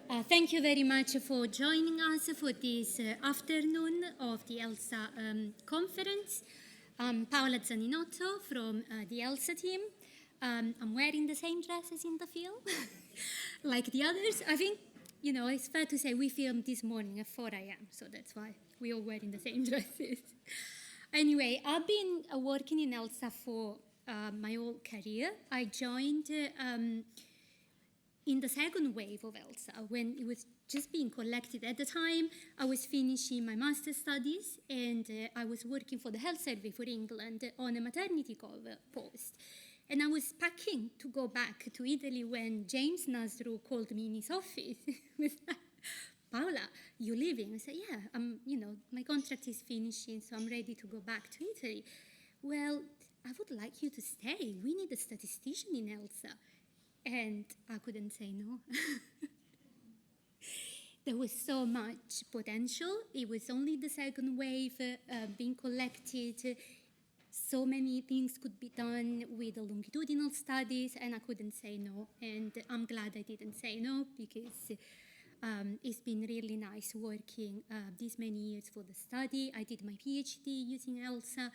Thank you very much for joining us for this afternoon of the ELSA conference. I'm Paola Zaninotto from the ELSA team. I'm wearing the same dress as in the film, like the others. I think, it's fair to say we filmed this morning at 4 a.m., so that's why we're all wearing the same dresses. Anyway, I've been working in ELSA for my whole career. I joined in the second wave of ELSA, when it was just being collected. At the time, I was finishing my master's studies, and I was working for the Health Survey for England on a maternity cover post. And I was packing to go back to Italy when James Nasru called me in his office. He was like, Paola, you leaving? I said, yeah, my contract is finishing, so I'm ready to go back to Italy. Well, I would like you to stay. We need a statistician in ELSA. And I couldn't say no. There was so much potential. It was only the second wave being collected. So many things could be done with the longitudinal studies, and I couldn't say no. And I'm glad I didn't say no, because it's been really nice working these many years for the study. I did my PhD using ELSA,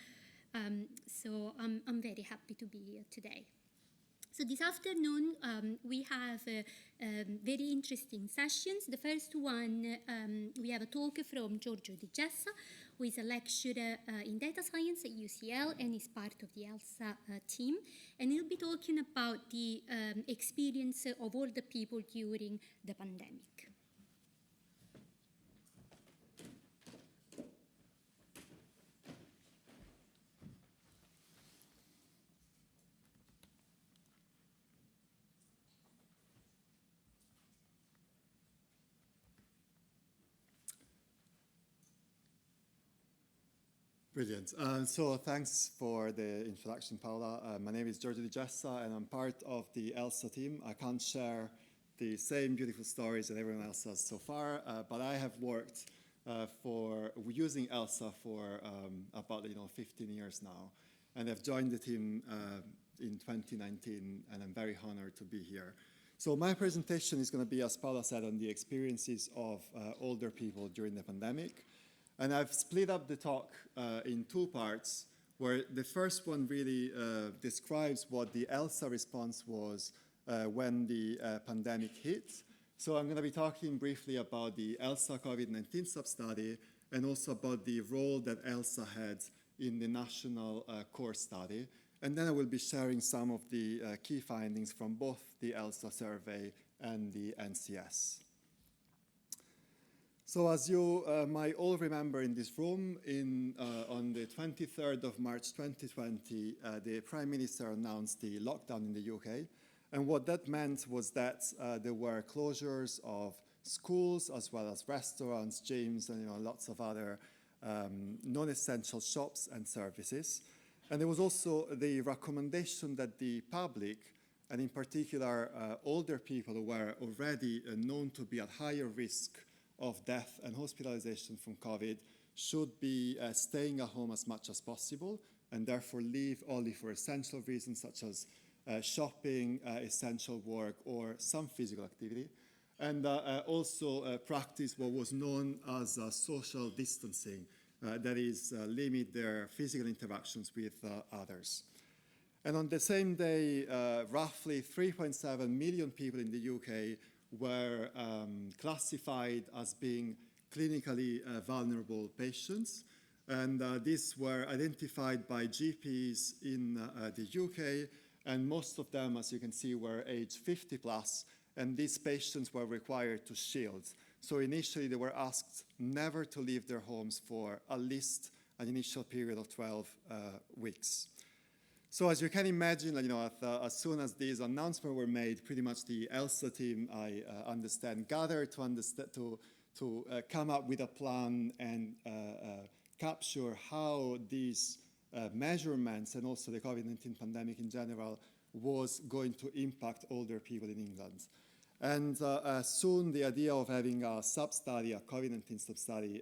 so I'm very happy to be here today. So this afternoon, we have very interesting sessions. The first one, we have a talk from Giorgio Di Gessa, who is a lecturer in data science at UCL and is part of the ELSA team. And he'll be talking about the experience of older people during the pandemic. Brilliant. So thanks for the introduction, Paola. My name is Giorgio Di Gessa, and I'm part of the ELSA team. I can't share the same beautiful stories that everyone else has so far, but I have worked for using ELSA for about 15 years now, and I've joined the team in 2019, and I'm very honored to be here. So my presentation is going to be, as Paola said, on the experiences of older people during the pandemic. And I've split up the talk in two parts, where the first one really describes what the ELSA response was when the pandemic hit. So I'm going to be talking briefly about the ELSA COVID-19 sub-study, and also about the role that ELSA had in the national core study. And then I will be sharing some of the key findings from both the ELSA survey and the NCS. So as you might all remember in this room, on the 23rd of March 2020, the Prime Minister announced the lockdown in the UK. And what that meant was that there were closures of schools, as well as restaurants, gyms, and lots of other non-essential shops and services. And there was also the recommendation that the public, and in particular older people who were already known to be at higher risk of death and hospitalization from COVID, should be staying at home as much as possible, and therefore leave only for essential reasons such as shopping, essential work, or some physical activity. And also practice what was known as social distancing, that is, limit their physical interactions with others. And on the same day, roughly 3.7 million people in the UK were classified as being clinically vulnerable patients. And these were identified by GPs in the UK, and most of them, as you can see, were age 50 plus, and these patients were required to shield. So initially they were asked never to leave their homes for at least an initial period of 12 weeks. So as you can imagine, as soon as these announcements were made, pretty much the ELSA team, I understand, gathered to come up with a plan and capture how these measurements, and also the COVID-19 pandemic in general, was going to impact older people in England. And soon the idea of having a sub-study, a COVID-19 sub-study,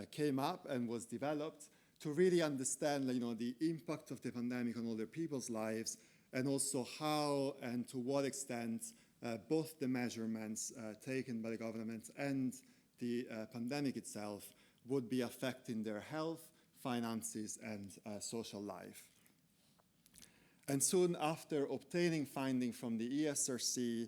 came up and was developed, to really understand the impact of the pandemic on older people's lives, and also how and to what extent both the measurements taken by the government and the pandemic itself would be affecting their health, finances, and social life. And soon after obtaining findings from the ESRC,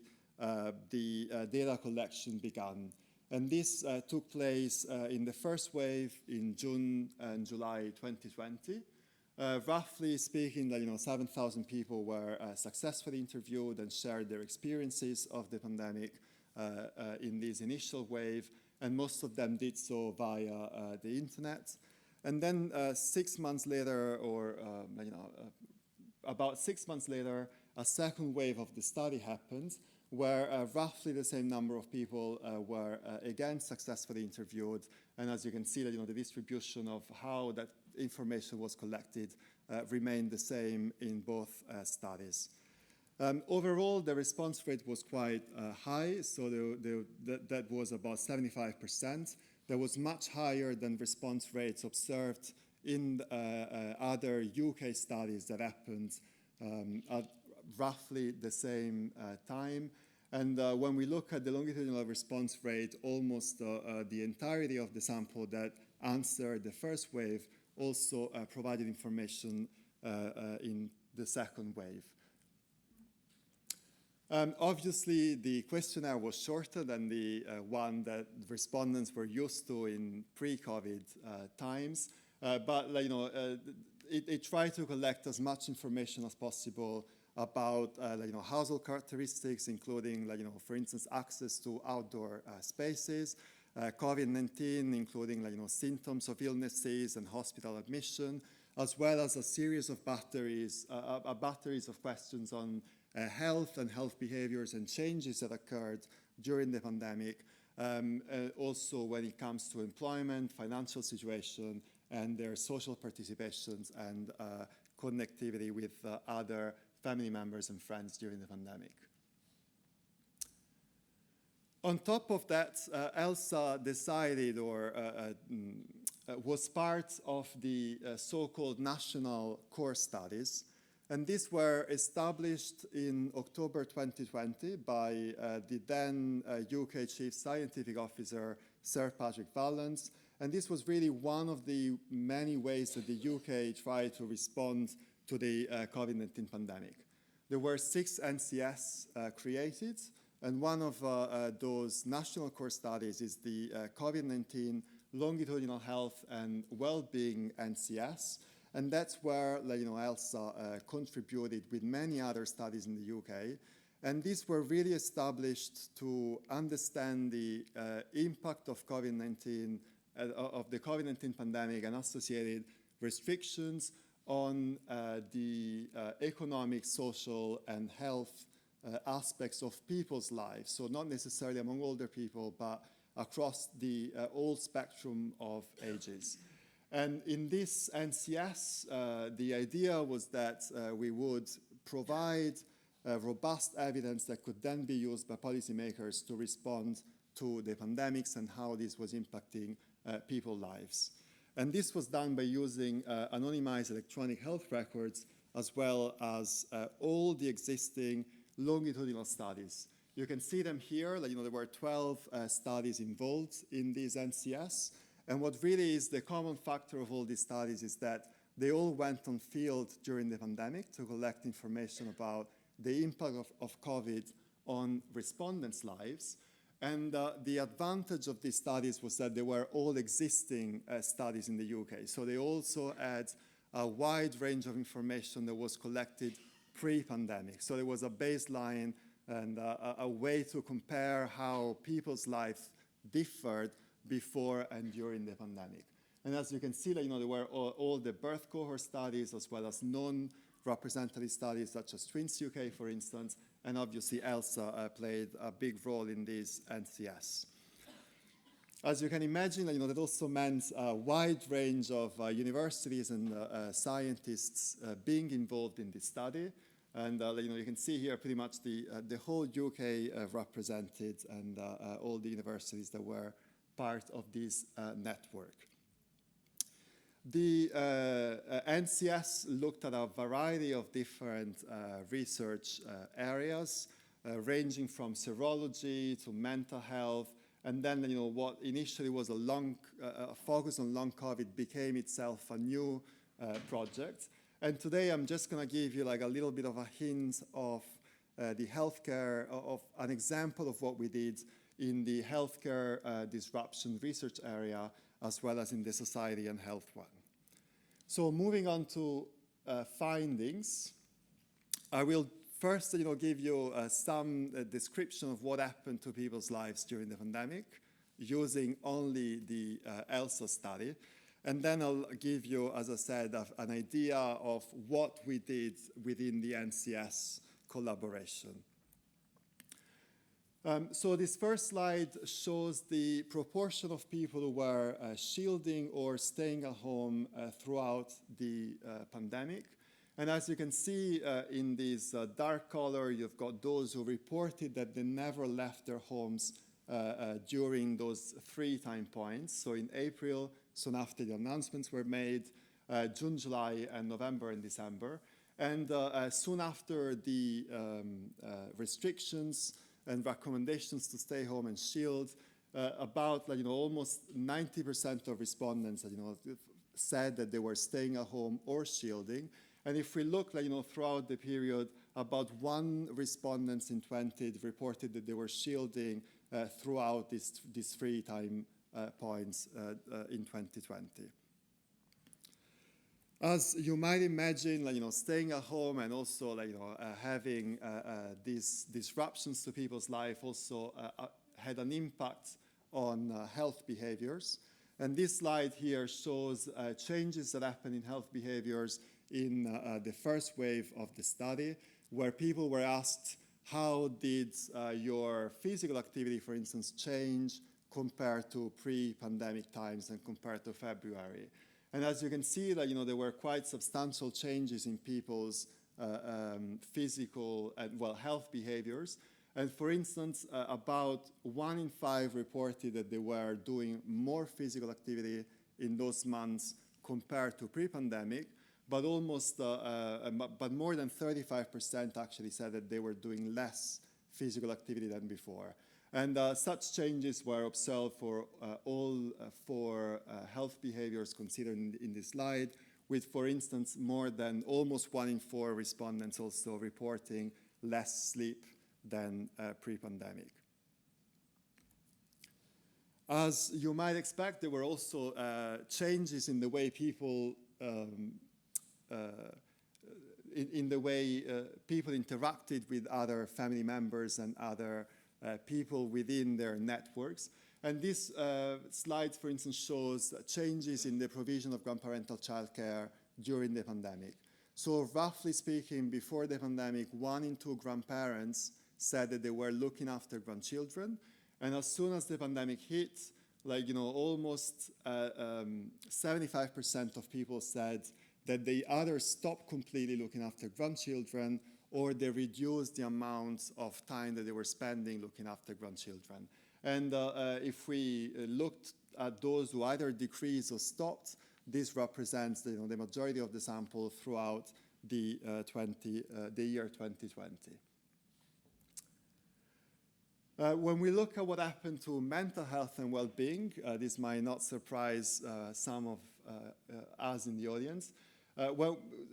the data collection began. And this took place in the first wave in June and July 2020. Roughly speaking, 7,000 people were successfully interviewed and shared their experiences of the pandemic in this initial wave, and most of them did so via the internet. And then 6 months later, or about 6 months later, a second wave of the study happened, where roughly the same number of people were again successfully interviewed. And as you can see, the distribution of how that information was collected remained the same in both studies. Overall, the response rate was quite high, so that was about 75%. That was much higher than response rates observed in other UK studies that happened at roughly the same time. And when we look at the longitudinal response rate, almost the entirety of the sample that answered the first wave also provided information in the second wave. Obviously, the questionnaire was shorter than the one that respondents were used to in pre-COVID times, but it tried to collect as much information as possible about household characteristics, including for instance access to outdoor spaces, COVID-19, including symptoms of illnesses and hospital admission, as well as a series of batteries of questions on health and health behaviors and changes that occurred during the pandemic. Also when it comes to employment, financial situation, and their social participations and connectivity with other family members and friends during the pandemic. On top of that, ELSA decided or was part of the so-called national core studies. And these were established in October 2020 by the then UK Chief Scientific Officer, Sir Patrick Vallance. And this was really one of the many ways that the UK tried to respond to the COVID-19 pandemic. There were 6 NCS created, and one of those national core studies is the COVID-19 Longitudinal Health and Wellbeing NCS. And that's where ELSA contributed with many other studies in the UK. And these were really established to understand the impact of COVID-19, of the COVID-19 pandemic and associated restrictions on the economic, social, and health aspects of people's lives. So not necessarily among older people, but across the whole spectrum of ages. And in this NCS, the idea was that we would provide robust evidence that could then be used by policymakers to respond to the pandemics and how this was impacting people's lives. And this was done by using anonymized electronic health records, as well as all the existing longitudinal studies. You can see them here. There were 12 studies involved in this NCS. And what really is the common factor of all these studies is that they all went on field during the pandemic to collect information about the impact of COVID on respondents' lives. And the advantage of these studies was that they were all existing studies in the UK. So they also had a wide range of information that was collected pre-pandemic. So there was a baseline and a way to compare how people's lives differed before and during the pandemic. And as you can see, there were all the birth cohort studies, as well as non-representative studies, such as Twins UK, for instance, and obviously ELSA played a big role in this NCS. As you can imagine, that also meant a wide range of universities and scientists being involved in this study. And you can see here pretty much the whole UK represented, and all the universities that were part of this network. The NCS looked at a variety of different research areas. ranging from serology to mental health, and then what initially was a focus on long COVID became itself a new project. And today I'm just going to give you like a little bit of a hint of the healthcare, of an example of what we did in the healthcare disruption research area, as well as in the society and health one. So moving on to findings, I will first give you some description of what happened to people's lives during the pandemic, using only the ELSA study. And then I'll give you, as I said, an idea of what we did within the NCS collaboration. So this first slide shows the proportion of people who were shielding or staying at home throughout the pandemic. And as you can see in this dark color, you've got those who reported that they never left their homes during those 3 time points. So in April, soon after the announcements were made, June, July, and November and December. And soon after the restrictions and recommendations to stay home and shield, about almost 90% of respondents said that they were staying at home or shielding. And if we look throughout the period, about 1 respondent in 20 reported that they were shielding throughout these 3 time points in 2020. As you might imagine, staying at home and also having these disruptions to people's life also had an impact on health behaviors. And this slide here shows changes that happened in health behaviors in the first wave of the study, where people were asked, how did your physical activity, for instance, change compared to pre-pandemic times and compared to February? And as you can see, there were quite substantial changes in people's physical and, health behaviors. And for instance, about 1 in 5 reported that they were doing more physical activity in those months compared to pre-pandemic, but but more than 35% actually said that they were doing less physical activity than before. And such changes were observed for all 4 health behaviors considered in this slide, with, for instance, more than almost 1 in 4 respondents also reporting less sleep than pre-pandemic. As you might expect, there were also changes in the way people people interacted with other family members and other people within their networks. And this slide, for instance, shows changes in the provision of grandparental childcare during the pandemic. So roughly speaking, before the pandemic, 1 in 2 grandparents said that they were looking after grandchildren. And as soon as the pandemic hit, almost 75% of people said that they either stopped completely looking after grandchildren or they reduced the amount of time that they were spending looking after grandchildren. And if we looked at those who either decreased or stopped, this represents the majority of the sample throughout the year 2020. When we look at what happened to mental health and well-being, this might not surprise some of us in the audience.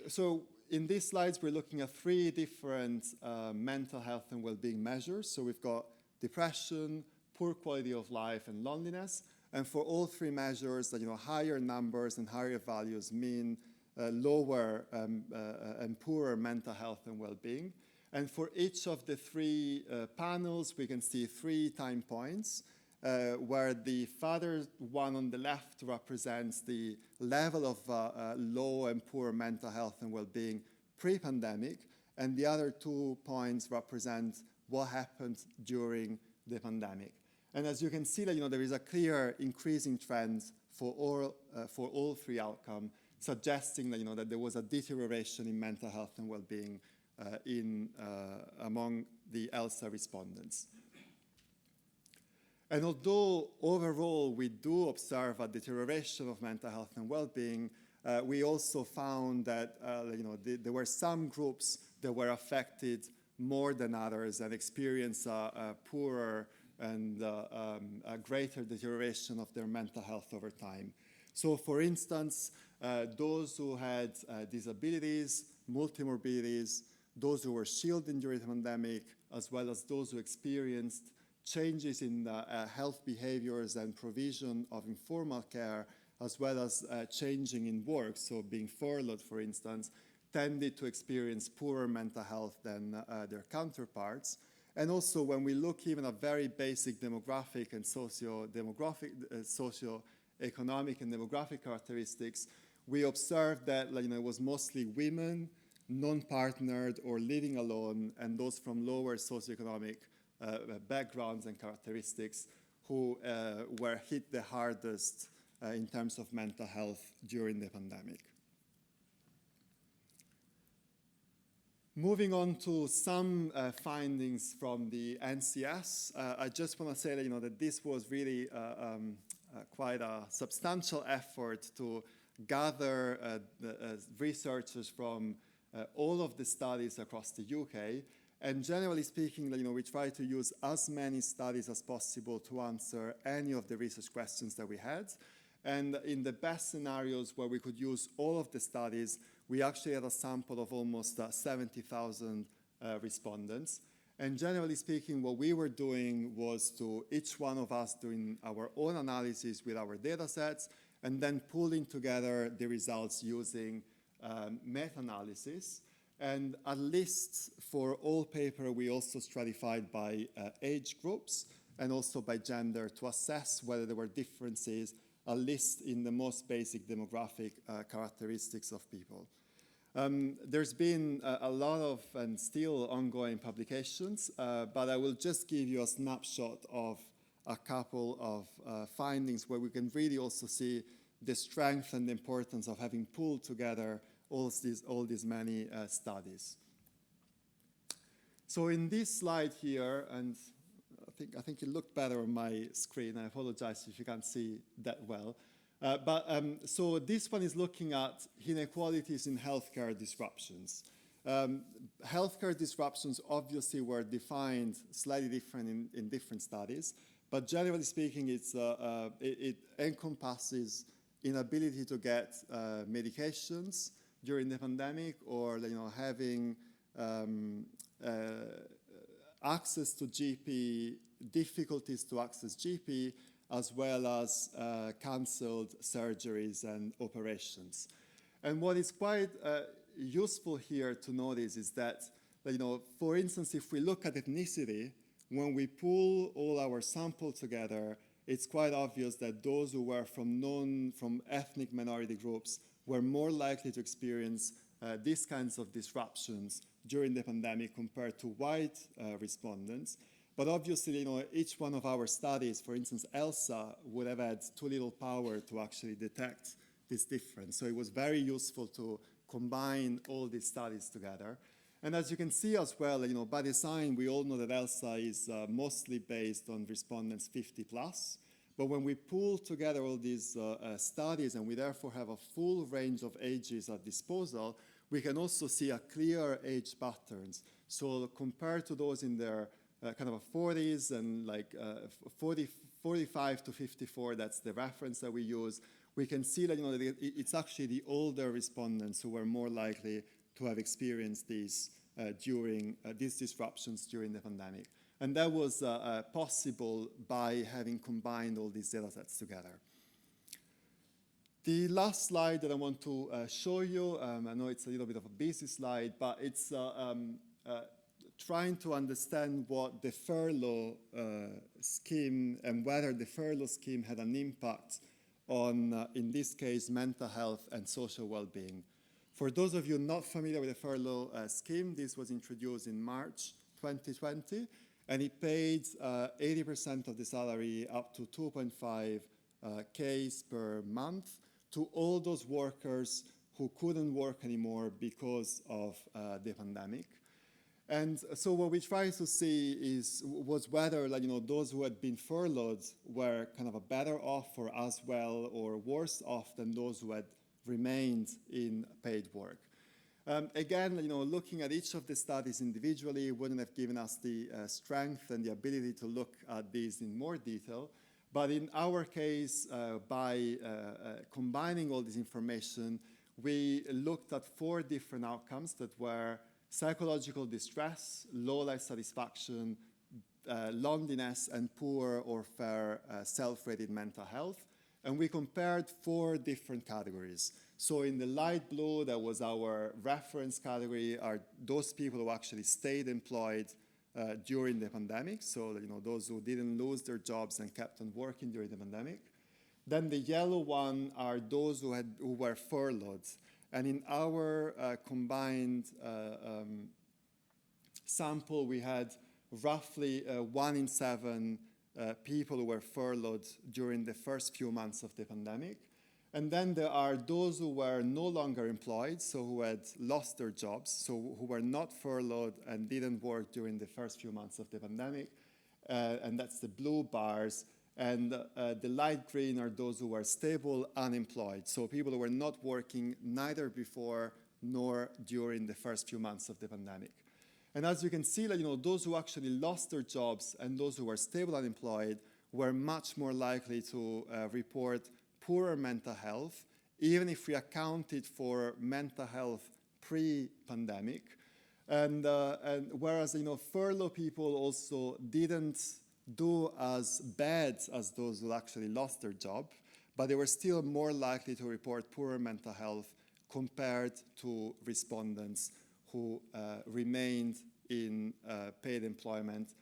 So in these slides, we're looking at 3 different mental health and well-being measures. So we've got depression, poor quality of life, and loneliness. And for all 3 measures, higher numbers and higher values mean lower and poorer mental health and well-being. And for each of the 3 panels, we can see 3 time points, where the farther one on the left represents the level of low and poor mental health and well-being pre-pandemic, and the other 2 points represent what happened during the pandemic. And as you can see, there is a clear increasing trend for all 3 outcomes, suggesting that there was a deterioration in mental health and well-being among the ELSA respondents. And although overall we do observe a deterioration of mental health and well-being, we also found that there were some groups that were affected more than others and experience a poorer and a greater deterioration of their mental health over time. So for instance, those who had disabilities, multimorbidities, those who were shielded during the pandemic, as well as those who experienced changes in health behaviors and provision of informal care, as well as changing in work, so being furloughed, for instance, tended to experience poorer mental health than their counterparts. And also, when we look even at very basic demographic and socio-economic and demographic characteristics, we observed that it was mostly women, non-partnered or living alone, and those from lower socioeconomic backgrounds and characteristics who were hit the hardest in terms of mental health during the pandemic. Moving on to some findings from the NCS, I just want to say that, that this was really quite a substantial effort to gather researchers from all of the studies across the UK. And generally speaking, we try to use as many studies as possible to answer any of the research questions that we had. And in the best scenarios where we could use all of the studies, we actually had a sample of almost 70,000 respondents. And generally speaking, what we were doing was to each one of us doing our own analysis with our data sets and then pulling together the results using meta-analysis. And at least for all paper, we also stratified by age groups and also by gender to assess whether there were differences, at least in the most basic demographic characteristics of people. There's been a lot of and still ongoing publications, but I will just give you a snapshot of a couple of findings where we can really also see the strength and the importance of having pulled together all these many studies. So in this slide here, and I think it looked better on my screen. I apologize if you can't see that well. So this one is looking at inequalities in healthcare disruptions. Healthcare disruptions obviously were defined slightly different in different studies, but generally speaking, it encompasses inability to get medications during the pandemic, or having access to GP, difficulties to access GP, as well as cancelled surgeries and operations. And what is quite useful here to notice is that, for instance, if we look at ethnicity, when we pull all our sample together, it's quite obvious that those who were from ethnic minority groups were more likely to experience these kinds of disruptions during the pandemic compared to white respondents. But obviously, each one of our studies, for instance, ELSA, would have had too little power to actually detect this difference. So it was very useful to combine all these studies together. And as you can see as well, by design, we all know that ELSA is mostly based on respondents 50 plus. But when we pull together all these studies, and we therefore have a full range of ages at disposal, we can also see a clear age patterns. So compared to those in their kind of 40s and 45 to 54, that's the reference that we use, we can see that it's actually the older respondents who were more likely to have experienced these these disruptions during the pandemic. And that was possible by having combined all these data sets together. The last slide that I want to show you, I know it's a little bit of a busy slide, but it's trying to understand what the furlough scheme and whether the furlough scheme had an impact on, in this case, mental health and social well-being. For those of you not familiar with the furlough scheme, this was introduced in March 2020, and it paid 80% of the salary up to 2.5 Ks per month to all those workers who couldn't work anymore because of the pandemic. And so what we try to see was whether those who had been furloughed were kind of better off or as well or worse off than those who had remained in paid work. Again, looking at each of the studies individually wouldn't have given us the strength and the ability to look at these in more detail. But in our case, by combining all this information, we looked at 4 different outcomes that were psychological distress, low life satisfaction, loneliness, and poor or fair self-rated mental health. And we compared 4 different categories. So in the light blue, that was our reference category, are those people who actually stayed employed during the pandemic. So those who didn't lose their jobs and kept on working during the pandemic. Then the yellow one are those who were furloughed. And in our combined sample, we had roughly 1 in 7 people who were furloughed during the first few months of the pandemic. And then there are those who were no longer employed, so who had lost their jobs, so who were not furloughed and didn't work during the first few months of the pandemic. And that's the blue bars. And the light green are those who were stable unemployed, so people who were not working neither before nor during the first few months of the pandemic. And as you can see, those who actually lost their jobs and those who were stable unemployed were much more likely to report poorer mental health, even if we accounted for mental health pre-pandemic. And whereas, furlough people also didn't do as bad as those who actually lost their job, but they were still more likely to report poorer mental health compared to respondents who remained in paid employment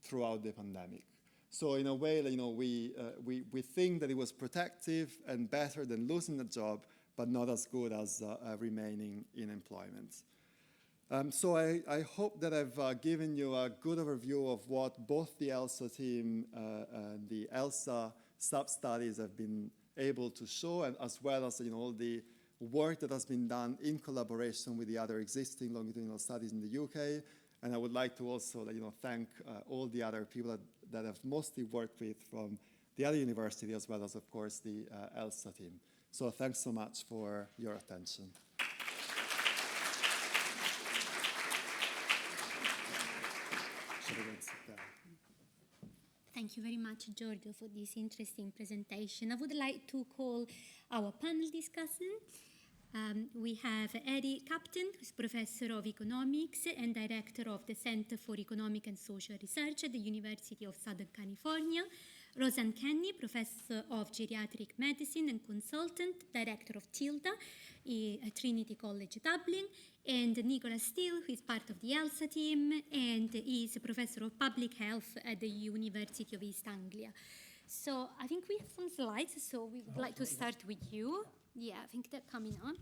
throughout the pandemic. So in a way, we think that it was protective and better than losing a job, but not as good as remaining in employment. So I hope that I've given you a good overview of what both the ELSA team and the ELSA sub-studies have been able to show, and as well as all the work that has been done in collaboration with the other existing longitudinal studies in the UK. And I would like to also thank all the other people that I've mostly worked with from the other university, as well as, of course, the ELSA team. So thanks so much for your attention. Thank you very much, Giorgio, for this interesting presentation. I would like to call our panel discussants. We have Arie Kapteyn, who's Professor of Economics and Director of the Center for Economic and Social Research at the University of Southern California. Roseanne Kenny, Professor of Geriatric Medicine and Consultant, Director of TILDA at Trinity College Dublin, and Nicola Steele, who is part of the ELSA team and is a Professor of Public Health at the University of East Anglia. So I think we have some slides, so we would like to start with you. Yeah, I think they're coming on.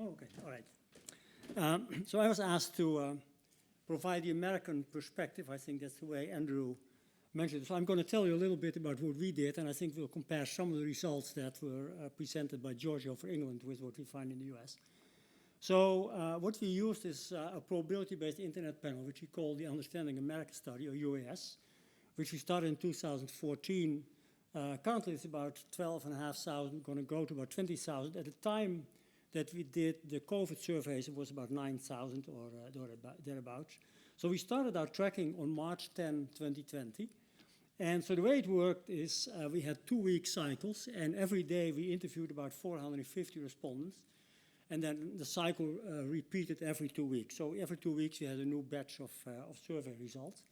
Okay, all right. So I was asked to provide the American perspective. I think that's the way Andrew mentioned it. So I'm going to tell you a little bit about what we did, and I think we'll compare some of the results that were presented by Giorgio for England with what we find in the US. So what we used is a probability-based internet panel, which we call the Understanding America Study, or UAS, which we started in 2014. Currently it's about 12,500, going to grow to about 20,000. At the time that we did the COVID surveys, it was about 9,000 or thereabouts. So we started our tracking on March 10, 2020. And so the way it worked is we had 2-week cycles, and every day we interviewed about 450 respondents. And then the cycle repeated every 2 weeks. So every 2 weeks, you had a new batch of survey results.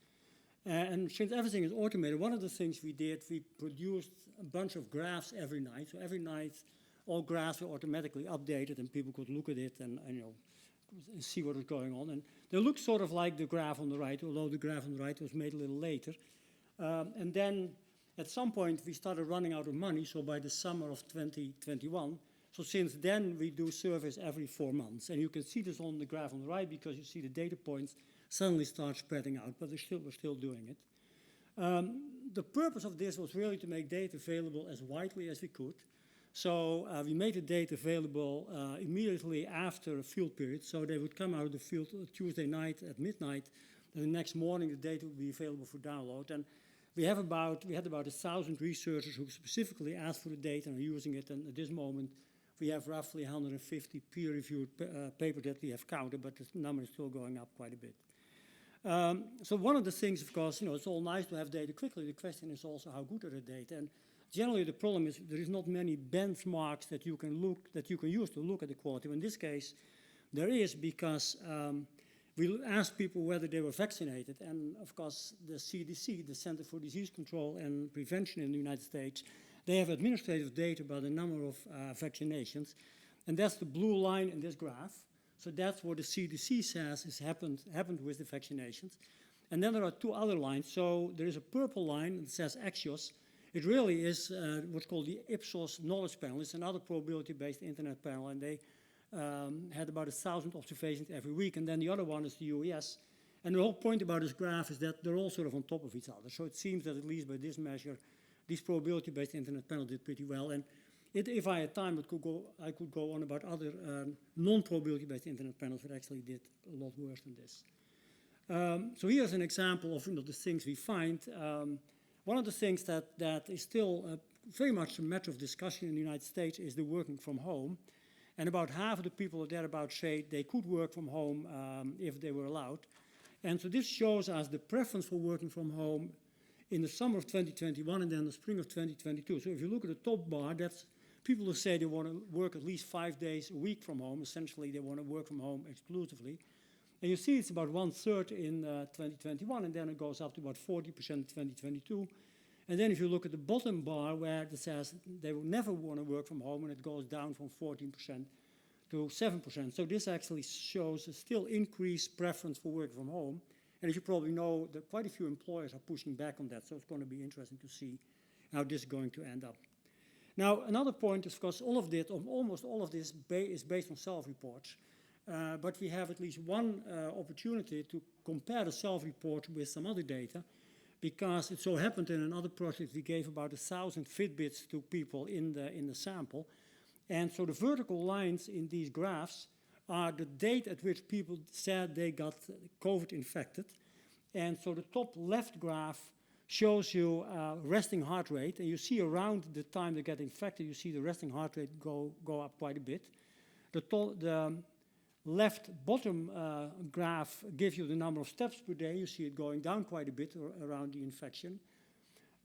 And since everything is automated, one of the things we did, we produced a bunch of graphs every night. So every night, all graphs were automatically updated, and people could look at it and see what was going on. And they looked sort of like the graph on the right, although the graph on the right was made a little later. And then at some point, we started running out of money. So by the summer of 2021, so since then, we do surveys every 4 months. And you can see this on the graph on the right because you see the data points suddenly start spreading out, but we're still doing it. The purpose of this was really to make data available as widely as we could. So we made the data available immediately after a field period. So they would come out of the field Tuesday night at midnight, and the next morning the data would be available for download. And we had about 1,000 researchers who specifically asked for the data and are using it, and at this moment we have roughly 150 peer-reviewed papers that we have counted, but the number is still going up quite a bit. So one of the things, of course, it's all nice to have data quickly. The question is also how good are the data. And generally, the problem is there is not many benchmarks that you can use to look at the quality. In this case, there is, because we asked people whether they were vaccinated, and of course, the CDC, the Center for Disease Control and Prevention in the United States, they have administrative data about the number of vaccinations, and that's the blue line in this graph. So that's what the CDC says has happened with the vaccinations. And then there are two other lines. So there is a purple line that says Axios. It really is what's called the Ipsos Knowledge Panel. It's another probability-based internet panel, and they had about 1,000 observations every week. And then the other one is the UES. And the whole point about this graph is that they're all sort of on top of each other. So it seems that at least by this measure, these probability-based internet panels did pretty well. And if I had time, I could go on about other non-probability-based internet panels that actually did a lot worse than this. So here's an example of the things we find. One of the things that is still very much a matter of discussion in the United States is the working from home. And about half of the people thereabouts say they could work from home if they were allowed. And so this shows us the preference for working from home in the summer of 2021 and then the spring of 2022. So if you look at the top bar, that's people who say they want to work at least 5 days a week from home. Essentially, they want to work from home exclusively. And you see it's about 1/3 in 2021, and then it goes up to about 40% in 2022. And then if you look at the bottom bar where it says they will never want to work from home, and it goes down from 14% to 7%. So this actually shows a still increased preference for working from home. And as you probably know, that quite a few employers are pushing back on that. So it's going to be interesting to see how this is going to end up. Now, another point is, of course, almost all of this is based on self-reports. But we have at least one opportunity to compare the self-report with some other data, because it so happened in another project we gave about 1,000 Fitbits to people in the sample. And so the vertical lines in these graphs are the date at which people said they got COVID infected. And so the top left graph shows you resting heart rate, and you see around the time they get infected, you see the resting heart rate go up quite a bit. The left bottom graph gives you the number of steps per day. You see it going down quite a bit around the infection.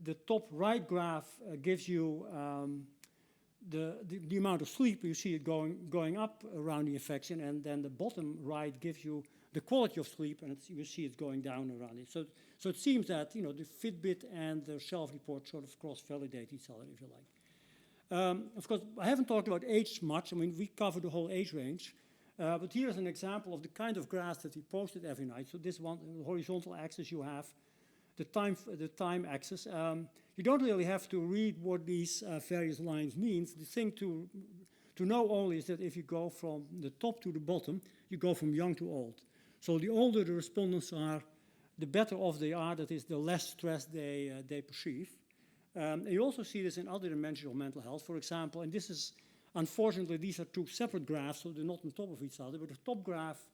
The top right graph gives you the amount of sleep. You see it going up around the infection, and then the bottom right gives you the quality of sleep, and you see it going down around it. So it seems that the Fitbit and the self-report sort of cross-validate each other, if you like. Of course, I haven't talked about age much. I mean, we cover the whole age range. But here's an example of the kind of graphs that we posted every night. So this one, the horizontal axis, you have the time axis. You don't really have to read what these various lines mean. The thing to know only is that if you go from the top to the bottom, you go from young to old. So the older the respondents are, the better off they are. That is, the less stress they perceive. And you also see this in other dimensions of mental health. For example, and this is, unfortunately, these are two separate graphs, so they're not on top of each other. But the top graph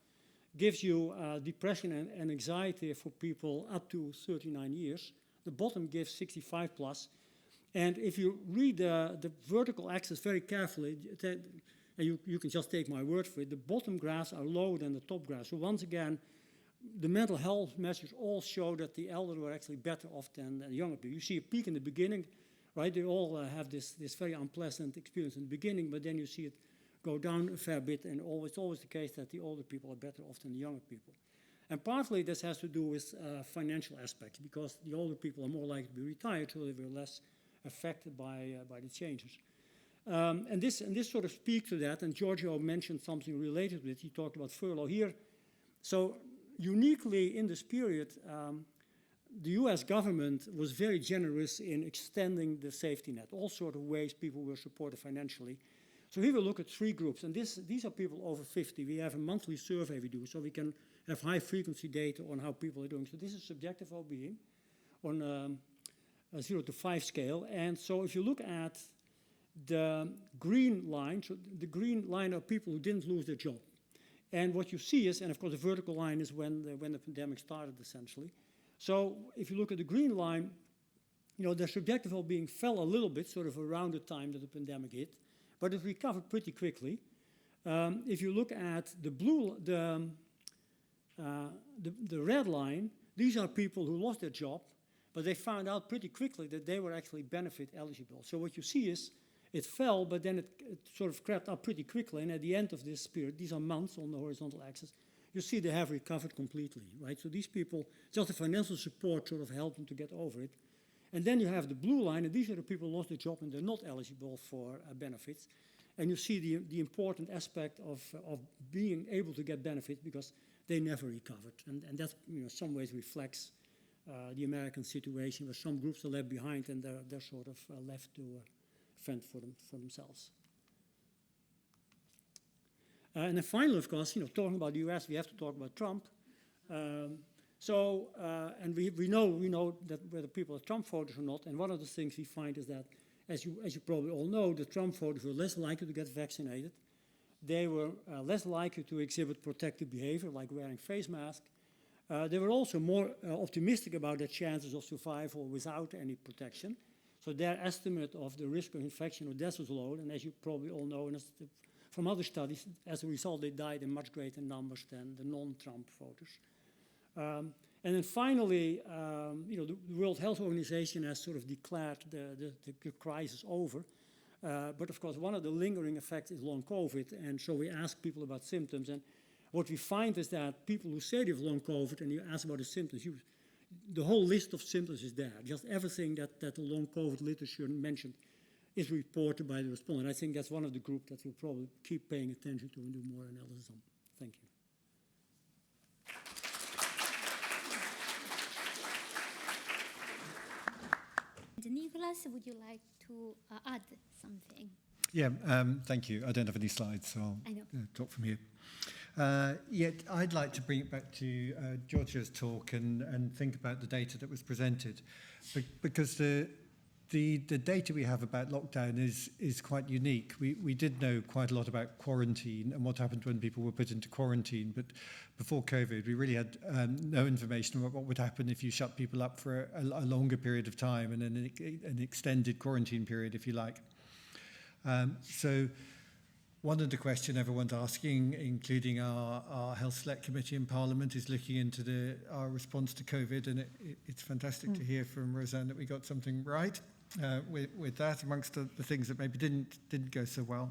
gives you depression and anxiety for people up to 39 years. The bottom gives 65 plus. And if you read the vertical axis very carefully, and you can just take my word for it, the bottom graphs are lower than the top graphs. So once again, the mental health measures all show that the elderly are actually better off than the younger people. You see a peak in the beginning, right? They all have this very unpleasant experience in the beginning, but then you see it go down a fair bit, and it's always the case that the older people are better off than the younger people. And partly this has to do with financial aspects, because the older people are more likely to be retired, so they were less affected by the changes. And this sort of speaks to that, and Giorgio mentioned something related to it. He talked about furlough here. So uniquely in this period, the US government was very generous in extending the safety net, all sorts of ways people were supported financially. So here we look at three groups, and these are people over 50. We have a monthly survey we do, so we can have high-frequency data on how people are doing. So this is subjective well-being on a 0 to 5 scale. And so if you look at the green line, so the green line are people who didn't lose their job. And what you see is, and of course the vertical line is when the pandemic started, essentially. So if you look at the green line, their subjective well-being fell a little bit, sort of around the time that the pandemic hit, but it recovered pretty quickly. If you look at the red line, these are people who lost their job, but they found out pretty quickly that they were actually benefit eligible. So what you see is it fell, but then it sort of crept up pretty quickly. And at the end of this period, these are months on the horizontal axis, you see they have recovered completely, right? So these people, just the financial support sort of helped them to get over it. And then you have the blue line, and these are the people who lost their job and they're not eligible for benefits. And you see the important aspect of being able to get benefits because they never recovered. And that, in some ways reflects the American situation where some groups are left behind and they're sort of left to fend for themselves. And then finally, of course, talking about the US, we have to talk about Trump. And we know that whether people are Trump voters or not. And one of the things we find is that, as you probably all know, the Trump voters were less likely to get vaccinated. They were less likely to exhibit protective behavior, like wearing face masks. They were also more optimistic about their chances of survival without any protection. So their estimate of the risk of infection or death was low. And as you probably all know, and from other studies, as a result, they died in much greater numbers than the non-Trump voters. And then finally, the World Health Organization has sort of declared the crisis over. But of course, one of the lingering effects is long COVID. And so we ask people about symptoms. And what we find is that people who say they have long COVID and you ask about the symptoms, the whole list of symptoms is there. Just everything that the long COVID literature mentioned is reported by the respondent. I think that's one of the groups that we'll probably keep paying attention to and do more analysis on. Thank you. And Nicholas, would you like to add something? Yeah, thank you. I don't have any slides, so I'll talk from here. Yet I'd like to bring it back to Giorgio's talk and think about the data that was presented, because the data we have about lockdown is quite unique. We did know quite a lot about quarantine and what happened when people were put into quarantine, but before COVID, we really had no information about what would happen if you shut people up for a longer period of time and an extended quarantine period, if you like. So one of the questions everyone's asking, including our Health Select Committee in Parliament, is looking into our response to COVID, and it's fantastic to hear from Roseanne that we got something right with that, amongst the things that maybe didn't go so well.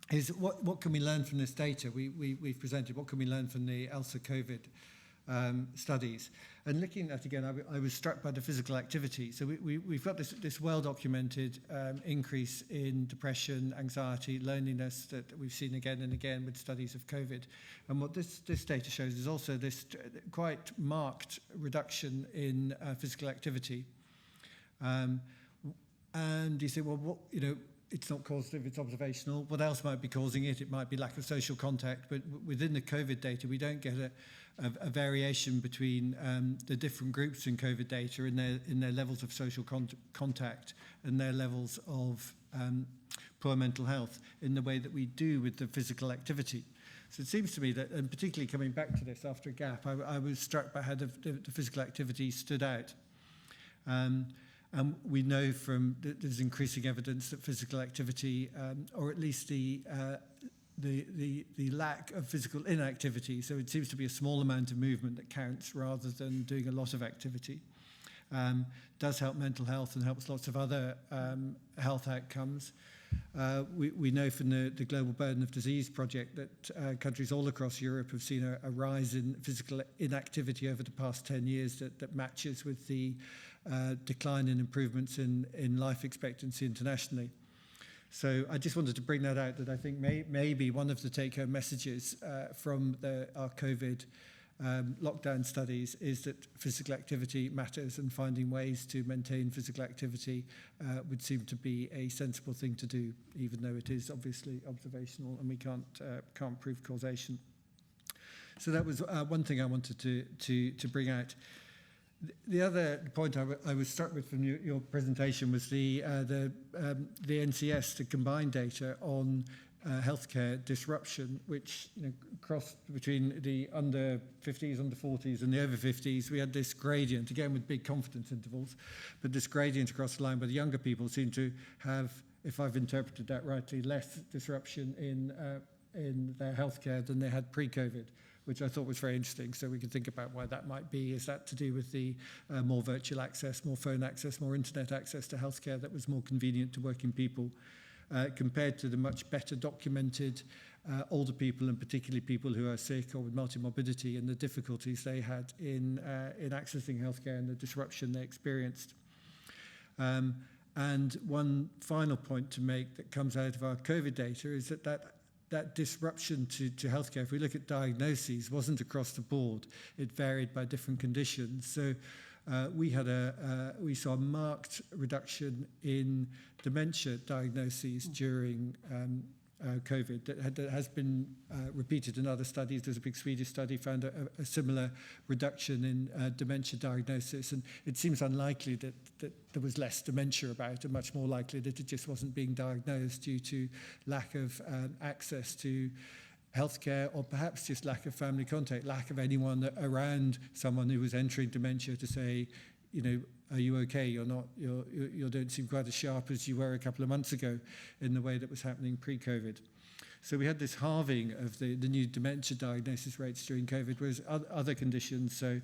Is what can we learn from this data we've presented? What can we learn from the ELSA COVID studies? And looking at, again, I was struck by the physical activity. So we've got this well-documented increase in depression, anxiety, loneliness that we've seen again and again with studies of COVID. And what this data shows is also this quite marked reduction in physical activity. And you say, well, it's not causative, it's observational. What else might be causing it? It might be lack of social contact. But within the COVID data, we don't get a variation between the different groups in COVID data in their levels of social contact and their levels of poor mental health in the way that we do with the physical activity. So it seems to me that, and particularly coming back to this after a gap, I was struck by how the physical activity stood out. And we know there's increasing evidence that physical activity, or at least the lack of physical inactivity, so it seems to be a small amount of movement that counts rather than doing a lot of activity, does help mental health and helps lots of other health outcomes. We know from the Global Burden of Disease project that countries all across Europe have seen a rise in physical inactivity over the past 10 years that matches with the decline in improvements in life expectancy internationally. So I just wanted to bring that out, that I think maybe one of the take-home messages from our COVID lockdown studies is that physical activity matters, and finding ways to maintain physical activity would seem to be a sensible thing to do, even though it is obviously observational and we can't prove causation. So that was one thing I wanted to bring out. The other point I was struck with from your presentation was the NCS, the combined data on healthcare disruption, which crossed between the under 50s, under 40s, and the over 50s. We had this gradient, again with big confidence intervals, but this gradient across the line where the younger people seem to have, if I've interpreted that rightly, less disruption in their healthcare than they had pre-COVID, which I thought was very interesting. So we could think about why that might be. Is that to do with the more virtual access, more phone access, more internet access to healthcare that was more convenient to working people, compared to the much better documented older people, and particularly people who are sick or with multimorbidity, and the difficulties they had in accessing healthcare and the disruption they experienced. And one final point to make that comes out of our COVID data is that disruption to healthcare, if we look at diagnoses, wasn't across the board. It varied by different conditions. So we saw a marked reduction in dementia diagnoses during COVID that has been repeated in other studies. There's a big Swedish study found a similar reduction in dementia diagnosis, and it seems unlikely that there was less dementia about, and much more likely that it just wasn't being diagnosed due to lack of access to healthcare, or perhaps just lack of family contact, lack of anyone around someone who was entering dementia to say, are you okay? You don't seem quite as sharp as you were a couple of months ago, in the way that was happening pre-COVID. So we had this halving of the new dementia diagnosis rates during COVID, whereas other conditions, so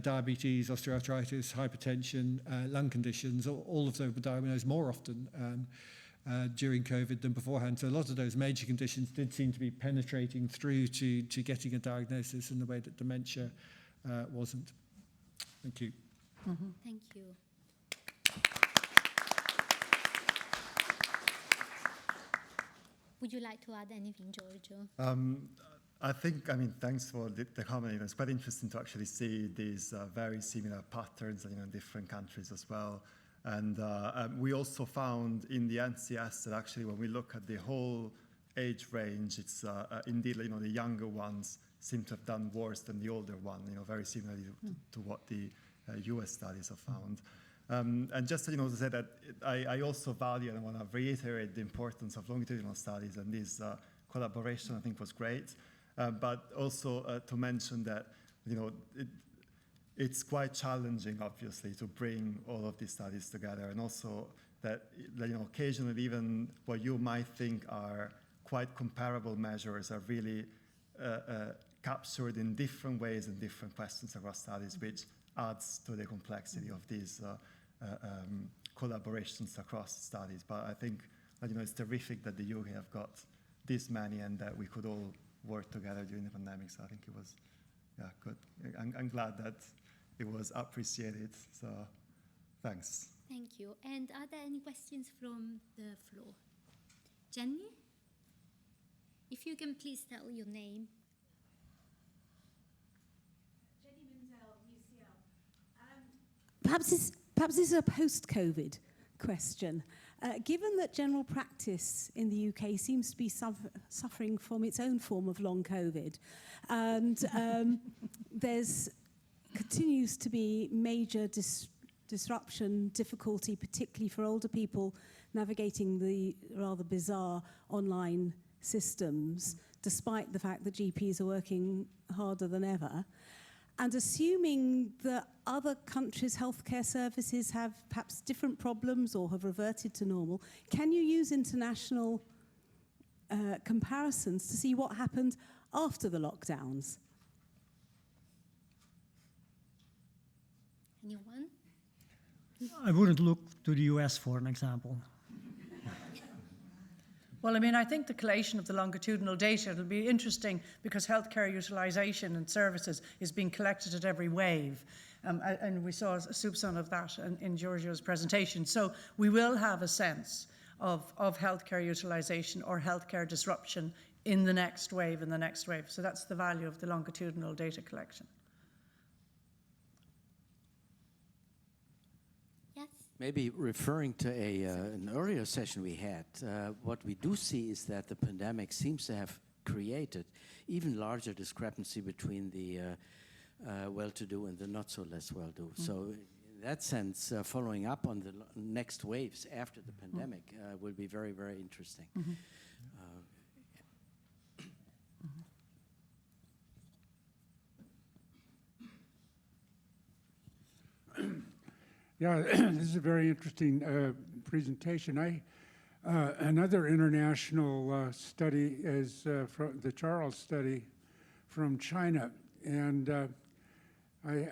diabetes, osteoarthritis, hypertension, lung conditions, all of those were diagnosed more often during COVID than beforehand. So a lot of those major conditions did seem to be penetrating through to getting a diagnosis in the way that dementia wasn't. Thank you. Mm-hmm. Thank you. Would you like to add anything, Giorgio? Thanks for the comment. It's quite interesting to actually see these very similar patterns in different countries as well. And we also found in the NCS that actually when we look at the whole age range, it's indeed, the younger ones seem to have done worse than the older one, very similarly to what the US studies have found. And just to say that I also value, and I want to reiterate the importance of longitudinal studies, and this collaboration I think was great, but also to mention that it's quite challenging, obviously, to bring all of these studies together, and also that occasionally even what you might think are quite comparable measures are really captured in different ways and different questions across studies, which adds to the complexity of these collaborations across studies. But I think it's terrific that the UK have got this many, and that we could all work together during the pandemic. So I think it was good. I'm glad that it was appreciated. So thanks. Thank you. And are there any questions from the floor? Jenny? If you can please tell your name. Perhaps this is a post-COVID question. Given that general practice in the UK seems to be suffering from its own form of long COVID, and there's continues to be major disruption, difficulty, particularly for older people navigating the rather bizarre online systems, despite the fact that GPs are working harder than ever. And assuming that other countries' healthcare services have perhaps different problems or have reverted to normal, can you use international comparisons to see what happened after the lockdowns? Anyone? I wouldn't look to the US for an example. Well, I think the collation of the longitudinal data will be interesting because healthcare utilisation and services is being collected at every wave. And we saw a soupçon of that in Giorgio's presentation. So we will have a sense of healthcare utilisation or healthcare disruption in the next wave and the next wave. So that's the value of the longitudinal data collection. Maybe referring to an earlier session we had, what we do see is that the pandemic seems to have created even larger discrepancy between the well-to-do and the not-so-less well-to-do. So in that sense, following up on the next waves after the pandemic will be very, very interesting. Yeah, this is a very interesting presentation. Another international study is from the Charles study from China, and I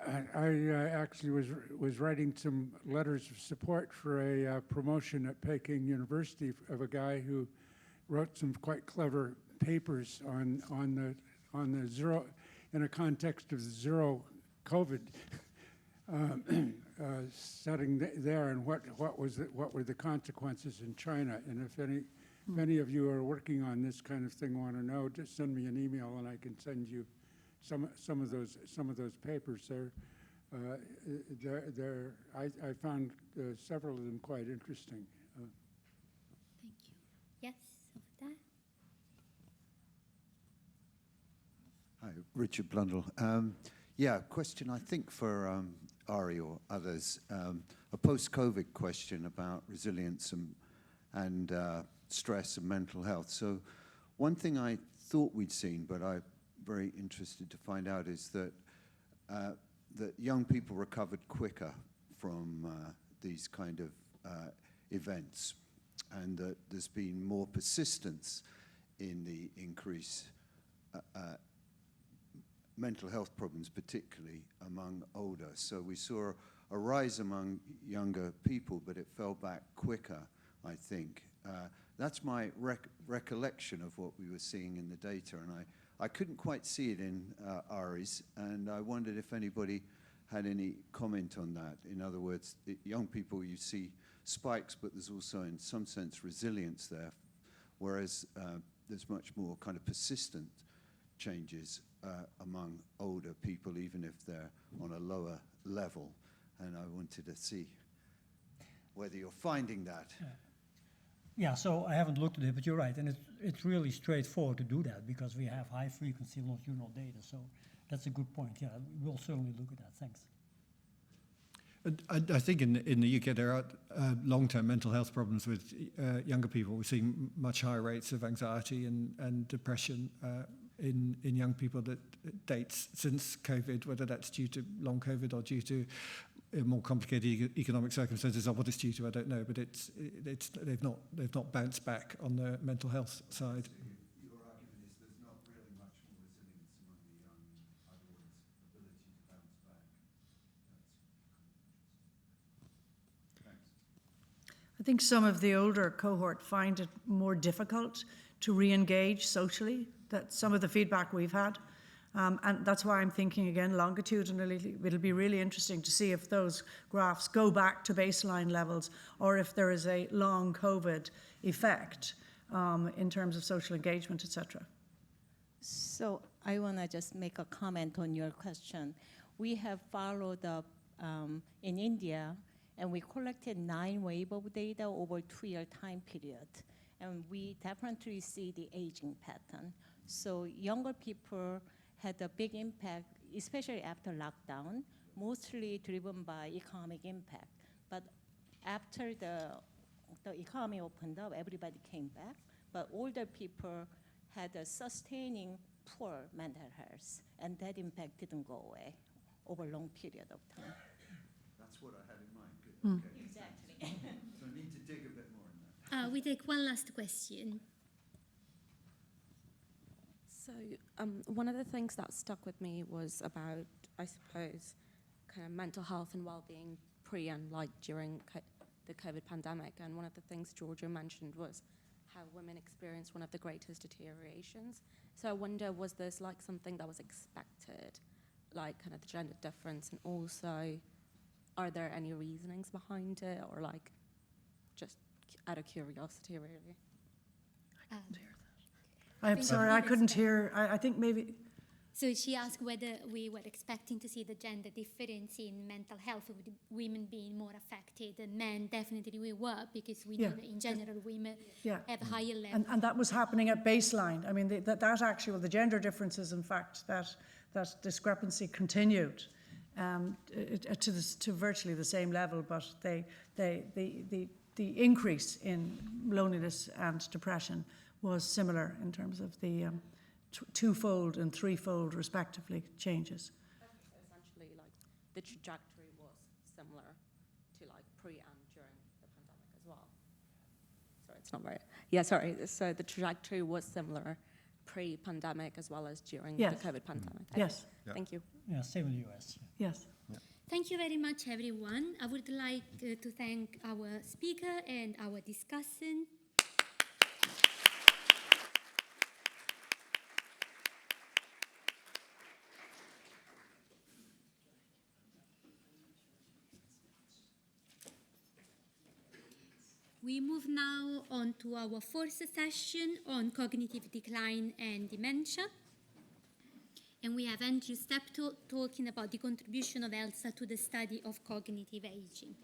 actually was writing some letters of support for a promotion at Peking University of a guy who wrote some quite clever papers on the zero, in a context of the zero-COVID setting there, and what were the consequences in China. And if any of you are working on this kind of thing, want to know, just send me an email and I can send you some of those papers. I found several of them quite interesting. Thank you. Yes, over there. Hi, Richard Blundell. Yeah, question I think for Arie or others, a post-COVID question about resilience and stress and mental health. So one thing I thought we'd seen, but I'm very interested to find out, is that that young people recovered quicker from these kind of events, and that there's been more persistence in the increase mental health problems, particularly among older. So we saw a rise among younger people, but it fell back quicker, I think. That's my recollection of what we were seeing in the data, and I couldn't quite see it in Arie's, and I wondered if anybody had any comment on that. In other words, young people, you see spikes, but there's also, in some sense, resilience there, whereas there's much more kind of persistent changes among older people, even if they're on a lower level. And I wanted to see whether you're finding that. Yeah, so I haven't looked at it, but you're right, and it's really straightforward to do that because we have high-frequency longitudinal data, so that's a good point. Yeah, we'll certainly look at that. Thanks. I think in the UK there are long-term mental health problems with younger people. We're seeing much higher rates of anxiety and depression in young people that dates since COVID, whether that's due to long COVID or due to more complicated economic circumstances, or what it's due to, I don't know. But they've not bounced back on the mental health side. Your argument is there's not really much more resilience among the young, in other words, ability to bounce back. Thanks. I think some of the older cohort find it more difficult to re-engage socially. That's some of the feedback we've had. And that's why I'm thinking, again, longitudinally, it'll be really interesting to see if those graphs go back to baseline levels or if there is a long COVID effect in terms of social engagement, etc. So I want to just make a comment on your question. We have followed up in India, and we collected 9 waves of data over 2-year time period. And we definitely see the aging pattern. So younger people had a big impact, especially after lockdown, mostly driven by economic impact. But after the economy opened up, everybody came back. But older people had a sustaining poor mental health, and that impact didn't go away over a long period of time. That's what I had in mind. Good. Okay. Exactly. So I need to dig a bit more in that. We take one last question. So one of the things that stuck with me was about, I suppose, kind of mental health and well-being pre and like during the COVID pandemic. And one of the things Giorgio mentioned was how women experienced one of the greatest deteriorations. So I wonder, was this like something that was expected, like kind of the gender difference, and also are there any reasonings behind it, or like just out of curiosity, really? I'm sorry, I couldn't hear. I think maybe. So she asked whether we were expecting to see the gender difference in mental health, with women being more affected than men. Definitely we were, because we know that in general women have higher levels. And that was happening at baseline. I mean, that actually, well, the gender differences, in fact, that discrepancy continued to virtually the same level, but the increase in loneliness and depression was similar in terms of the twofold and threefold, respectively, changes. So essentially, like the trajectory was similar to pre and during the pandemic as well. Sorry, it's not right. Yeah, sorry. So the trajectory was similar pre-pandemic as well as during Yes. the COVID pandemic. Yes. Yeah. Thank you. Yeah, same in the US. Yes. Thank you very much, everyone. I would like to thank our speaker and our discussant. We move now on to our fourth session on cognitive decline and dementia. And we have Andrew Steptoe talking about the contribution of ELSA to the study of cognitive aging.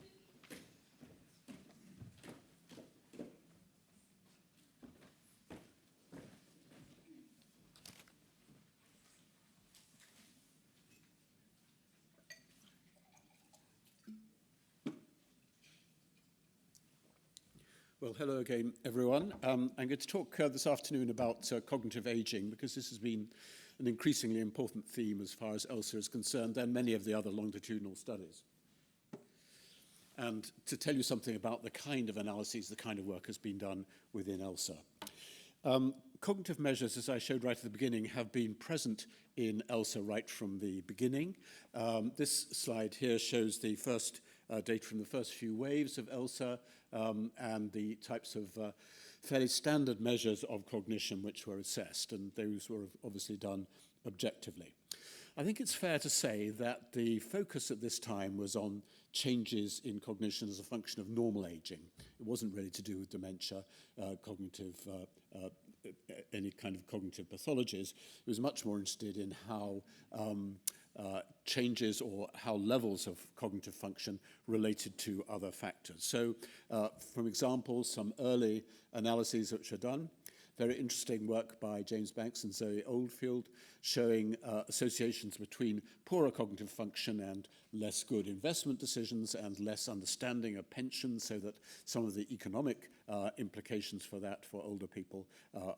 Well, hello again, everyone. I'm going to talk this afternoon about cognitive aging, because this has been an increasingly important theme as far as ELSA is concerned, and many of the other longitudinal studies. And to tell you something about the kind of analyses, the kind of work has been done within ELSA. Cognitive measures, as I showed right at the beginning, have been present in ELSA right from the beginning. This slide here shows the first data from the first few waves of ELSA and the types of fairly standard measures of cognition which were assessed, and those were obviously done objectively. I think it's fair to say that the focus at this time was on changes in cognition as a function of normal aging. It wasn't really to do with dementia, any kind of cognitive pathologies. It was much more interested in how changes or how levels of cognitive function related to other factors. So, from examples, some early analyses which are done. Very interesting work by James Banks and Zoe Oldfield showing associations between poorer cognitive function and less good investment decisions and less understanding of pensions, so that some of the economic implications for that for older people are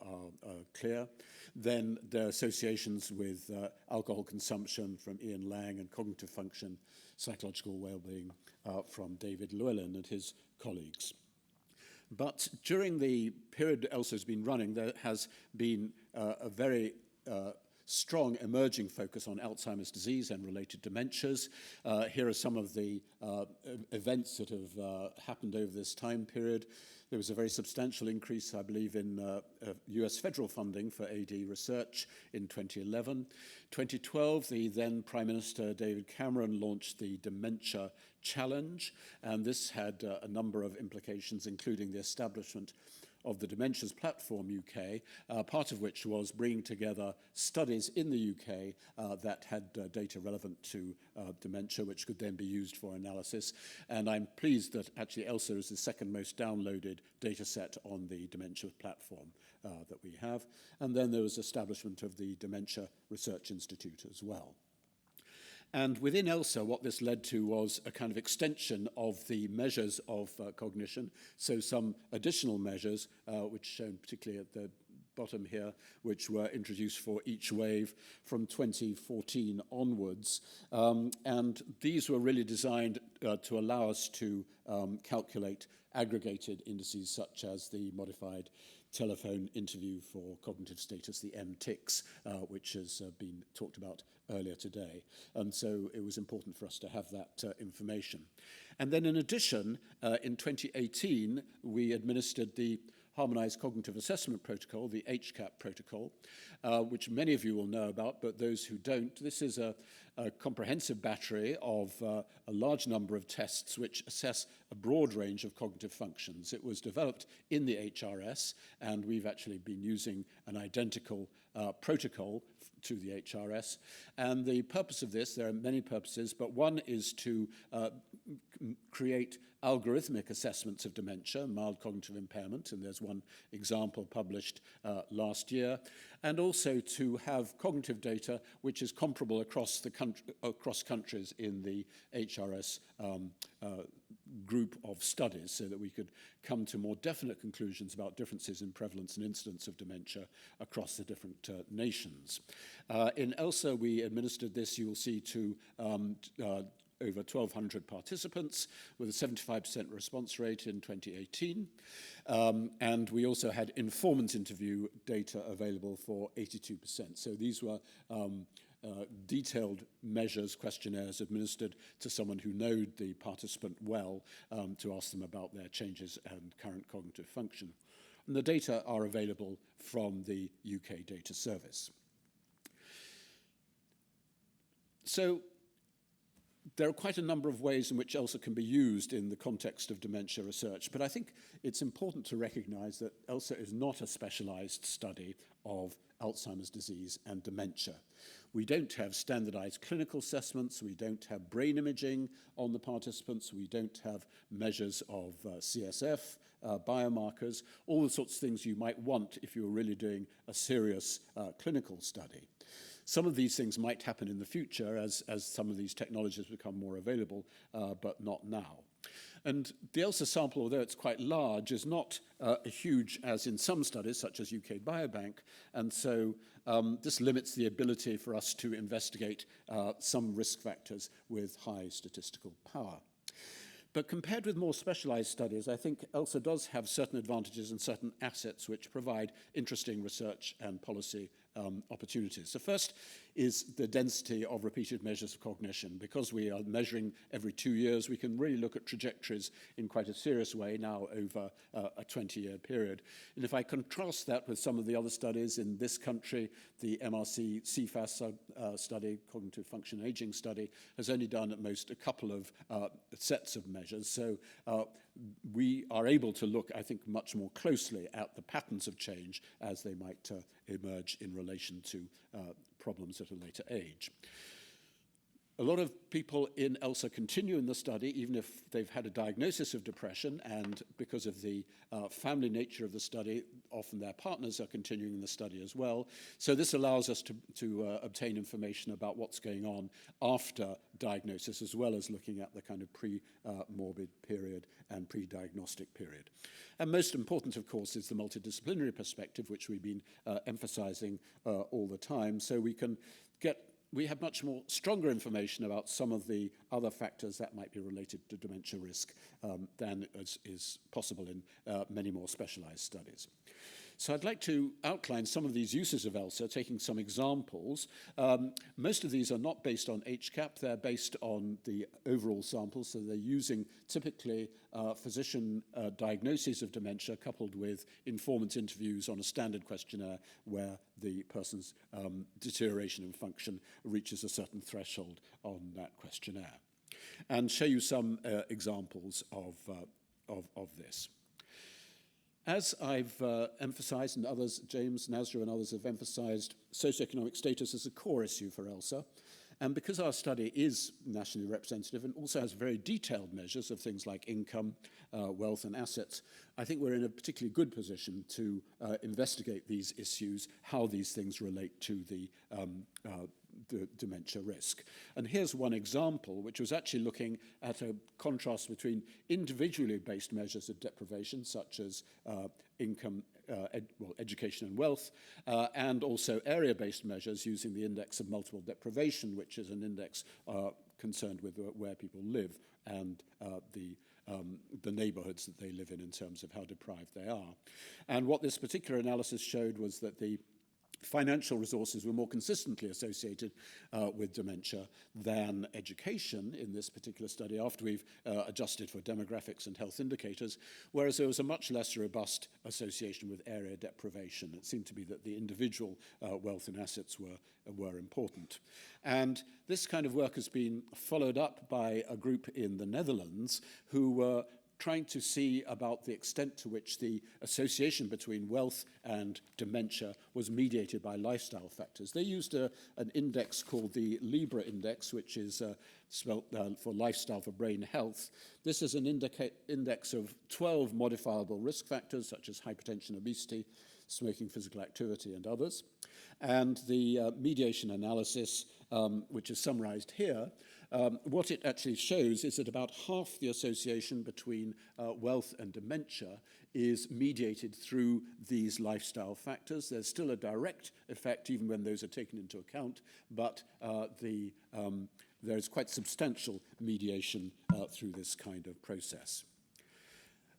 clear. Then there are associations with alcohol consumption from Ian Lang and cognitive function, psychological well-being from David Llewellyn and his colleagues. But during the period ELSA has been running, there has been a very strong emerging focus on Alzheimer's disease and related dementias. Here are some of the events that have happened over this time period. There was a very substantial increase, I believe, in US federal funding for AD research in 2011. 2012, the then Prime Minister David Cameron launched the Dementia Challenge, and this had a number of implications, including the establishment of the Dementias Platform UK, part of which was bringing together studies in the UK that had data relevant to dementia, which could then be used for analysis. And I'm pleased that actually ELSA is the second most downloaded data set on the Dementia Platform that we have. And then there was establishment of the Dementia Research Institute as well. And within ELSA, what this led to was a kind of extension of the measures of cognition. So some additional measures, which shown particularly at the bottom here, which were introduced for each wave from 2014 onwards. And these were really designed to allow us to calculate aggregated indices such as the modified telephone interview for cognitive status, the MTICS, which has been talked about earlier today. And so it was important for us to have that information. And then in addition, in 2018, we administered the Harmonized Cognitive Assessment Protocol, the HCAP protocol, which many of you will know about, but those who don't, this is a comprehensive battery of a large number of tests which assess a broad range of cognitive functions. It was developed in the HRS, and we've actually been using an identical protocol to the HRS. And the purpose of this, there are many purposes, but one is to create algorithmic assessments of dementia, mild cognitive impairment, and there's one example published last year, and also to have cognitive data which is comparable across countries in the HRS group of studies, so that we could come to more definite conclusions about differences in prevalence and incidence of dementia across the different nations. In ELSA, we administered this, you will see, to over 1,200 participants with a 75% response rate in 2018. And we also had informant interview data available for 82%. So these were detailed measures, questionnaires administered to someone who knowed the participant well to ask them about their changes and current cognitive function. And the data are available from the UK Data Service. So there are quite a number of ways in which ELSA can be used in the context of dementia research, but I think it's important to recognize that ELSA is not a specialized study of Alzheimer's disease and dementia. We don't have standardized clinical assessments, we don't have brain imaging on the participants, we don't have measures of CSF, biomarkers, all the sorts of things you might want if you were really doing a serious clinical study. Some of these things might happen in the future as some of these technologies become more available, but not now. And the ELSA sample, although it's quite large, is not huge as in some studies, such as UK Biobank, and so this limits the ability for us to investigate some risk factors with high statistical power. But compared with more specialized studies, I think ELSA does have certain advantages and certain assets which provide interesting research and policy opportunities. The first is the density of repeated measures of cognition. Because we are measuring every 2 years, we can really look at trajectories in quite a serious way now over a 20-year period. And if I contrast that with some of the other studies in this country, the MRC CFAS study, Cognitive Function Aging study, has only done at most a couple of sets of measures. So we are able to look, I think, much more closely at the patterns of change as they might emerge in relation to problems at a later age. A lot of people in ELSA continue in the study, even if they've had a diagnosis of depression, and because of the family nature of the study, often their partners are continuing in the study as well. So this allows us to obtain information about what's going on after diagnosis, as well as looking at the kind of pre-morbid period and pre-diagnostic period. And most important, of course, is the multidisciplinary perspective, which we've been emphasizing all the time. So we have much more stronger information about some of the other factors that might be related to dementia risk than is possible in many more specialized studies. So I'd like to outline some of these uses of ELSA, taking some examples. Most of these are not based on HCAP, they're based on the overall sample, so they're using typically physician diagnoses of dementia coupled with informant interviews on a standard questionnaire where the person's deterioration in function reaches a certain threshold on that questionnaire. And show you some examples of this. As I've emphasized, and others, James, Nasra and others have emphasized, socioeconomic status is a core issue for ELSA. And because our study is nationally representative and also has very detailed measures of things like income, wealth and assets, I think we're in a particularly good position to investigate these issues, how these things relate to the dementia risk. And here's one example, which was actually looking at a contrast between individually based measures of deprivation, such as income, education and wealth, and also area-based measures using the index of multiple deprivation, which is an index concerned with where people live and the neighborhoods that they live in terms of how deprived they are. And what this particular analysis showed was that the financial resources were more consistently associated with dementia than education in this particular study after we've adjusted for demographics and health indicators, whereas there was a much less robust association with area deprivation. It seemed to be that the individual wealth and assets were important. And this kind of work has been followed up by a group in the Netherlands who were trying to see about the extent to which the association between wealth and dementia was mediated by lifestyle factors. They used an index called the Libra Index, which is spelled for lifestyle for brain health. This is an index of 12 modifiable risk factors, such as hypertension, obesity, smoking, physical activity, and others. And the mediation analysis, which is summarized here, what it actually shows is that about half the association between wealth and dementia is mediated through these lifestyle factors. There's still a direct effect, even when those are taken into account, but there is quite substantial mediation through this kind of process.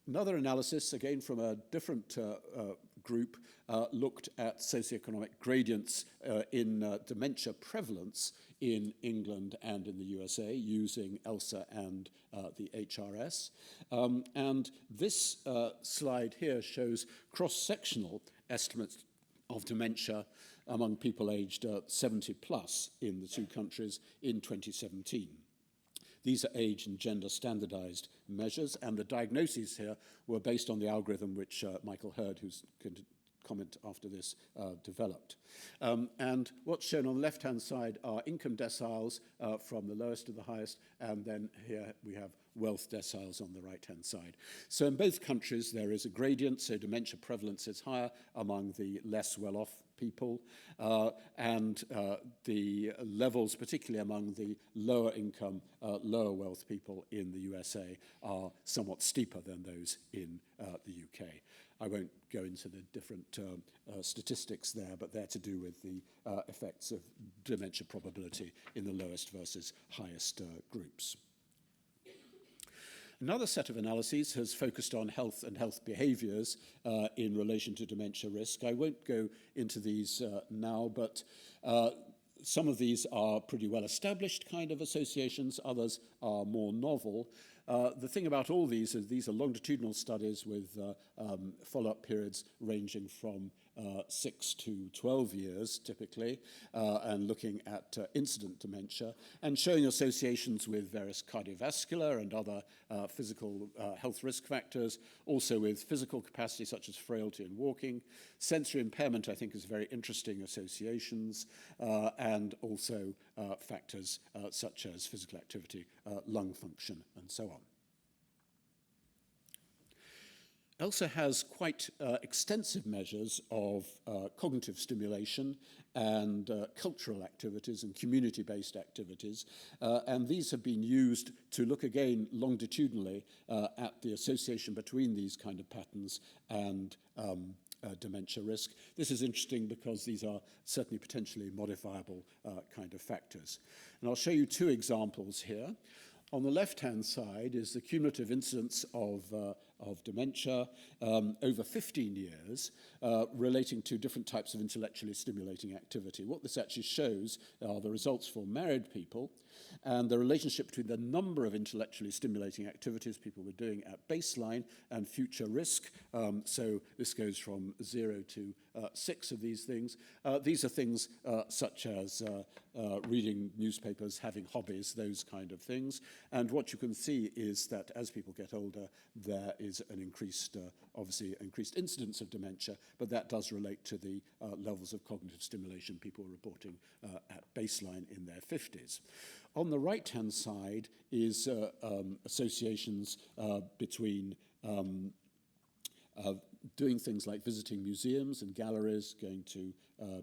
Another analysis, again from a different group, looked at socioeconomic gradients in dementia prevalence in England and in the USA using ELSA and the HRS. And this slide here shows cross-sectional estimates of dementia among people aged 70 plus in the two countries in 2017. These are age and gender standardized measures, and the diagnoses here were based on the algorithm which Michael Hurd, who's going to comment after this, developed. And what's shown on the left-hand side are income deciles from the lowest to the highest, and then here we have wealth deciles on the right-hand side. So in both countries there is a gradient, so dementia prevalence is higher among the less well-off people, and the levels, particularly among the lower income, lower wealth people in the USA, are somewhat steeper than those in the UK. I won't go into the different statistics there, but they're to do with the effects of dementia probability in the lowest versus highest groups. Another set of analyses has focused on health and health behaviours in relation to dementia risk. I won't go into these now, but some of these are pretty well established kind of associations, others are more novel. The thing about all these is these are longitudinal studies with follow-up periods ranging from 6 to 12 years, typically, and looking at incident dementia, and showing associations with various cardiovascular and other physical health risk factors, also with physical capacity such as frailty and walking. Sensory impairment, I think, is very interesting associations, and also factors such as physical activity, lung function, and so on. ELSA has quite extensive measures of cognitive stimulation and cultural activities and community-based activities, and these have been used to look again longitudinally at the association between these kind of patterns and dementia risk. This is interesting because these are certainly potentially modifiable kind of factors. And I'll show you two examples here. On the left-hand side is the cumulative incidence of dementia over 15 years relating to different types of intellectually stimulating activity. What this actually shows are the results for married people and the relationship between the number of intellectually stimulating activities people were doing at baseline and future risk. So this goes from 0 to 6 of these things. These are things such as reading newspapers, having hobbies, those kind of things. And what you can see is that as people get older, there is an increased, obviously increased incidence of dementia, but that does relate to the levels of cognitive stimulation people are reporting at baseline in their 50s. On the right-hand side is associations between doing things like visiting museums and galleries, going to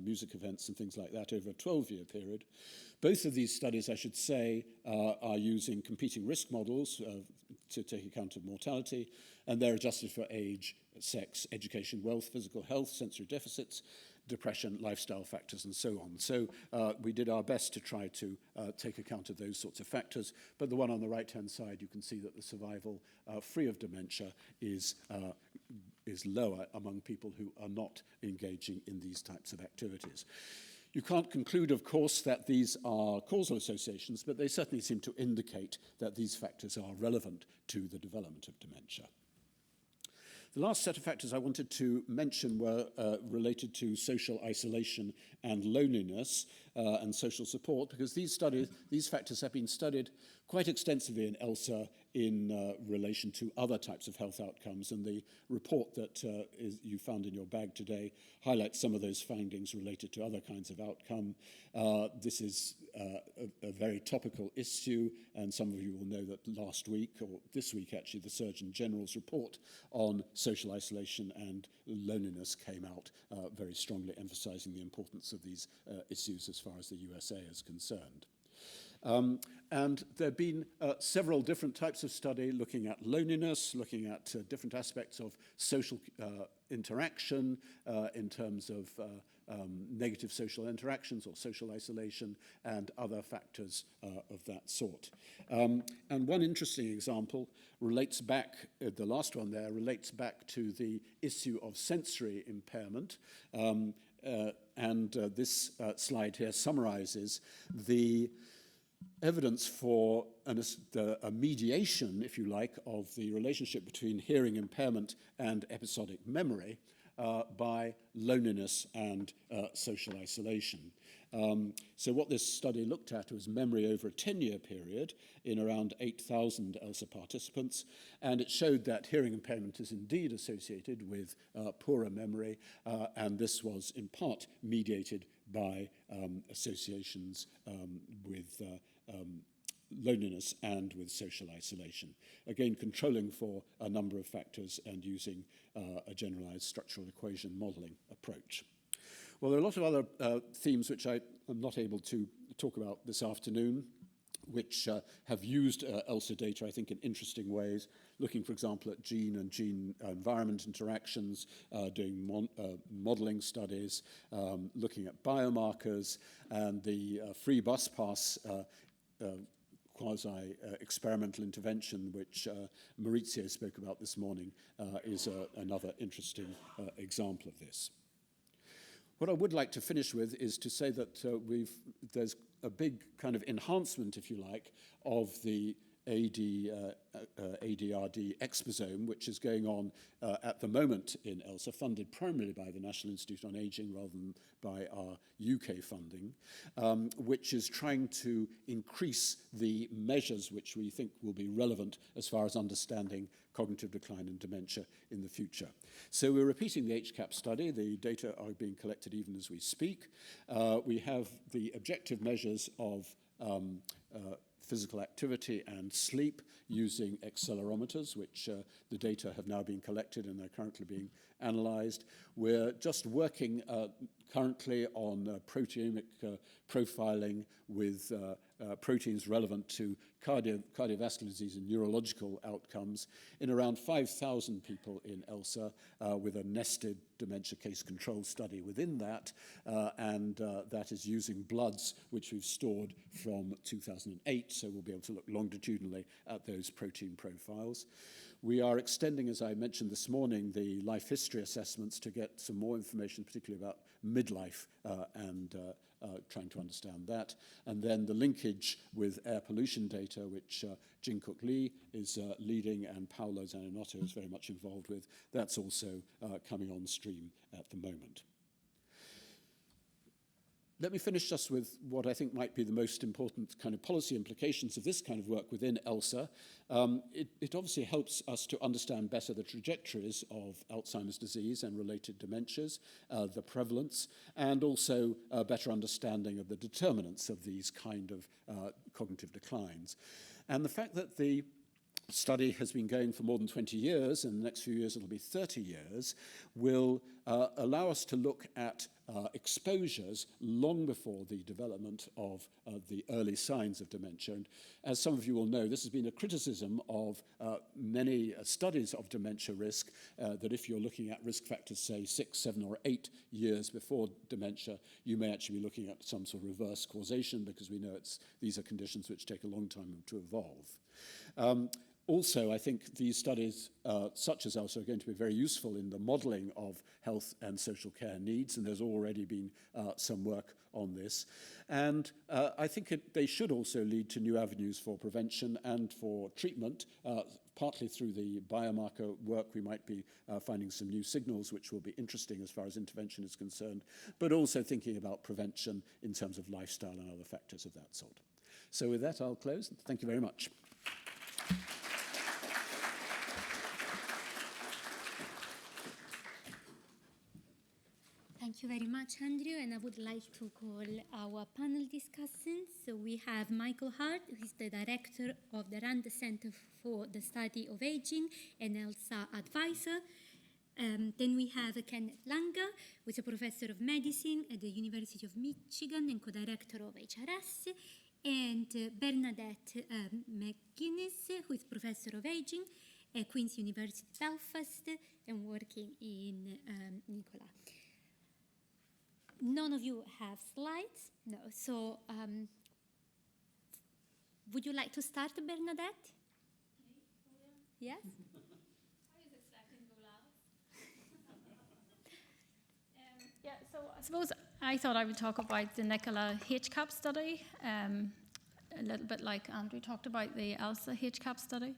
music events and things like that over a 12-year period. Both of these studies, I should say, are using competing risk models to take account of mortality, and they're adjusted for age, sex, education, wealth, physical health, sensory deficits, depression, lifestyle factors, and so on. So we did our best to try to take account of those sorts of factors, but the one on the right-hand side, you can see that the survival free of dementia is lower among people who are not engaging in these types of activities. You can't conclude, of course, that these are causal associations, but they certainly seem to indicate that these factors are relevant to the development of dementia. The last set of factors I wanted to mention were related to social isolation and loneliness and social support, because these factors have been studied quite extensively in ELSA in relation to other types of health outcomes. And the report that you found in your bag today highlights some of those findings related to other kinds of outcome. This is a very topical issue, and some of you will know that last week, or this week actually, the Surgeon General's report on social isolation and loneliness came out, very strongly emphasizing the importance of these issues as far as the USA is concerned. And there have been several different types of study looking at loneliness, looking at different aspects of social interaction in terms of negative social interactions or social isolation and other factors of that sort. And one interesting example relates back, the last one there, relates back to the issue of sensory impairment. This slide here summarizes the evidence for a mediation, if you like, of the relationship between hearing impairment and episodic memory by loneliness and social isolation. So what this study looked at was memory over a 10-year period in around 8,000 ELSA participants, and it showed that hearing impairment is indeed associated with poorer memory, and this was in part mediated by associations with loneliness and with social isolation. Again, controlling for a number of factors and using a generalized structural equation modeling approach. Well, there are a lot of other themes which I am not able to talk about this afternoon, which have used ELSA data, I think, in interesting ways, looking, for example, at gene and gene-environment interactions, doing modeling studies, looking at biomarkers, and the free bus pass quasi-experimental intervention, which Maurizio spoke about this morning, is another interesting example of this. What I would like to finish with is to say that there's a big kind of enhancement, if you like, of the ADRD exposome, which is going on at the moment in ELSA, funded primarily by the National Institute on Aging rather than by our UK funding, which is trying to increase the measures which we think will be relevant as far as understanding cognitive decline and dementia in the future. So we're repeating the HCAP study. The data are being collected even as we speak. We have the objective measures of physical activity and sleep using accelerometers, which the data have now been collected and are currently being analyzed. We're just working currently on proteomic profiling with proteins relevant to cardiovascular disease and neurological outcomes in around 5,000 people in ELSA with a nested dementia case control study within that, and that is using bloods which we've stored from 2008, so we'll be able to look longitudinally at those protein profiles. We are extending, as I mentioned this morning, the life history assessments to get some more information, particularly about midlife and trying to understand that. And then the linkage with air pollution data, which Jin-Kook Lee is leading and Paola Zaninotto is very much involved with. That's also coming on stream at the moment. Let me finish just with what I think might be the most important kind of policy implications of this kind of work within ELSA. It obviously helps us to understand better the trajectories of Alzheimer's disease and related dementias, the prevalence, and also a better understanding of the determinants of these kind of cognitive declines. And the fact that the study has been going for more than 20 years, and in the next few years it'll be 30 years, will allow us to look at exposures long before the development of the early signs of dementia. And as some of you will know, this has been a criticism of many studies of dementia risk, that if you're looking at risk factors, say 6, 7, or 8 years before dementia, you may actually be looking at some sort of reverse causation, because we know these are conditions which take a long time to evolve. Also, I think these studies, such as ELSA, are going to be very useful in the modelling of health and social care needs, and there's already been some work on this. And I think they should also lead to new avenues for prevention and for treatment. Partly through the biomarker work, we might be finding some new signals which will be interesting as far as intervention is concerned, but also thinking about prevention in terms of lifestyle and other factors of that sort. So with that, I'll close. Thank you very much. Thank you very much, Andrew, and I would like to call our panel discussants. So we have Michael Hurd, who is the director of the Rand Center for the Study of Aging and ELSA advisor. Then we have Kenneth Langa, who is a professor of medicine at the University of Michigan and co-director of HRS, and Bernadette McGuinness, who is professor of aging at Queen's University Belfast and working in Nicola. None of you have slides? No. So would you like to start, Bernadette? Yes? Yeah, so I suppose I thought I would talk about the Nicola HCAP study, a little bit like Andrew talked about the ELSA HCAP study.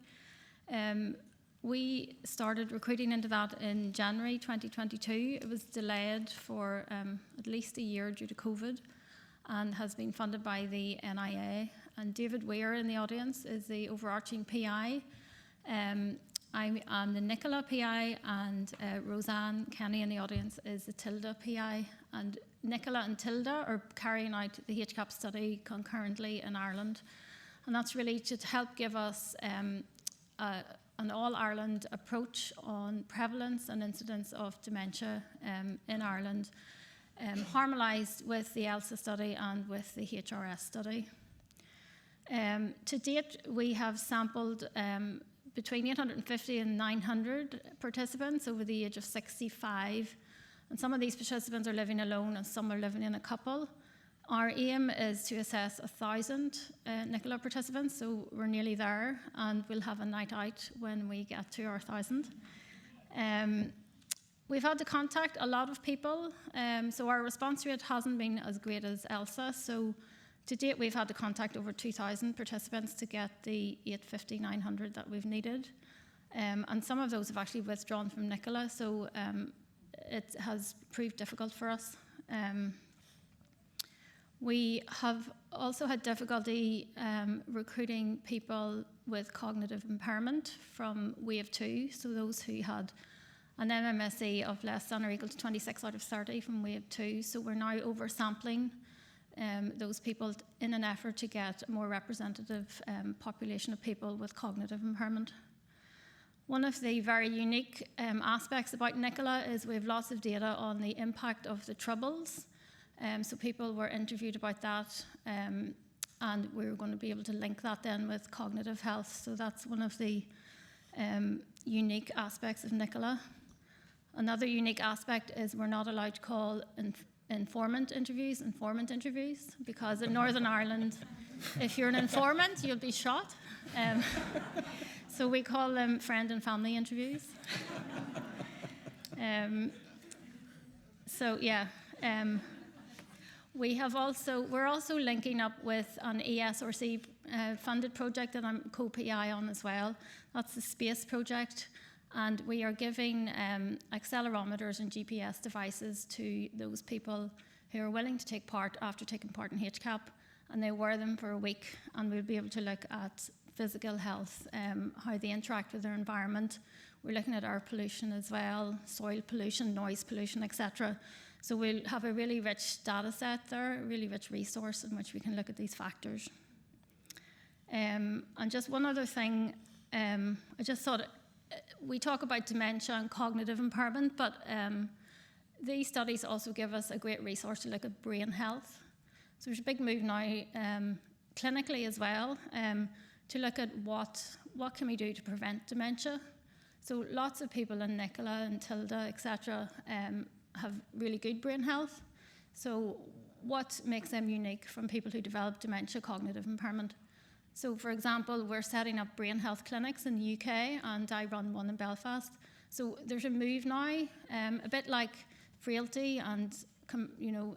We started recruiting into that in January 2022. It was delayed for at least a year due to COVID and has been funded by the NIA. And David Weir in the audience is the overarching PI. I'm the Nicola PI, and Roseanne Kenny in the audience is the Tilda PI. And Nicola and Tilda are carrying out the HCAP study concurrently in Ireland. And that's really to help give us an all-Ireland approach on prevalence and incidence of dementia in Ireland, harmonised with the ELSA study and with the HRS study. To date, we have sampled between 850 and 900 participants over the age of 65. And some of these participants are living alone and some are living in a couple. Our aim is to assess 1,000 Nicola participants, so we're nearly there, and we'll have a night out when we get to our 1,000. We've had to contact a lot of people, so our response rate hasn't been as great as ELSA. So to date, we've had to contact over 2,000 participants to get the 850, 900 that we've needed. And some of those have actually withdrawn from Nicola, so it has proved difficult for us. We have also had difficulty recruiting people with cognitive impairment from Wave 2, so those who had an MMSE of less than or equal to 26 out of 30 from Wave 2. So we're now oversampling those people in an effort to get a more representative population of people with cognitive impairment. One of the very unique aspects about Nicola is we have lots of data on the impact of the Troubles. So people were interviewed about that, and we were going to be able to link that then with cognitive health. So that's one of the unique aspects of Nicola. Another unique aspect is we're not allowed to call informant interviews, because in Northern Ireland, if you're an informant, you'll be shot. So we call them friend and family interviews. We're also linking up with an ESRC funded project that I'm co-PI on as well. That's the SPACE project, and we are giving accelerometers and GPS devices to those people who are willing to take part after taking part in HCAP, and they wear them for a week, and we'll be able to look at physical health, how they interact with their environment. We're looking at air pollution as well, soil pollution, noise pollution, etc. So we'll have a really rich data set there, a really rich resource in which we can look at these factors. And just one other thing, I just thought, we talk about dementia and cognitive impairment, but these studies also give us a great resource to look at brain health. So there's a big move now clinically as well to look at what can we do to prevent dementia. So lots of people in Nicola and Tilda, etc., have really good brain health. So what makes them unique from people who develop dementia, cognitive impairment? So for example, we're setting up brain health clinics in the UK, and I run one in Belfast. So there's a move now, a bit like frailty and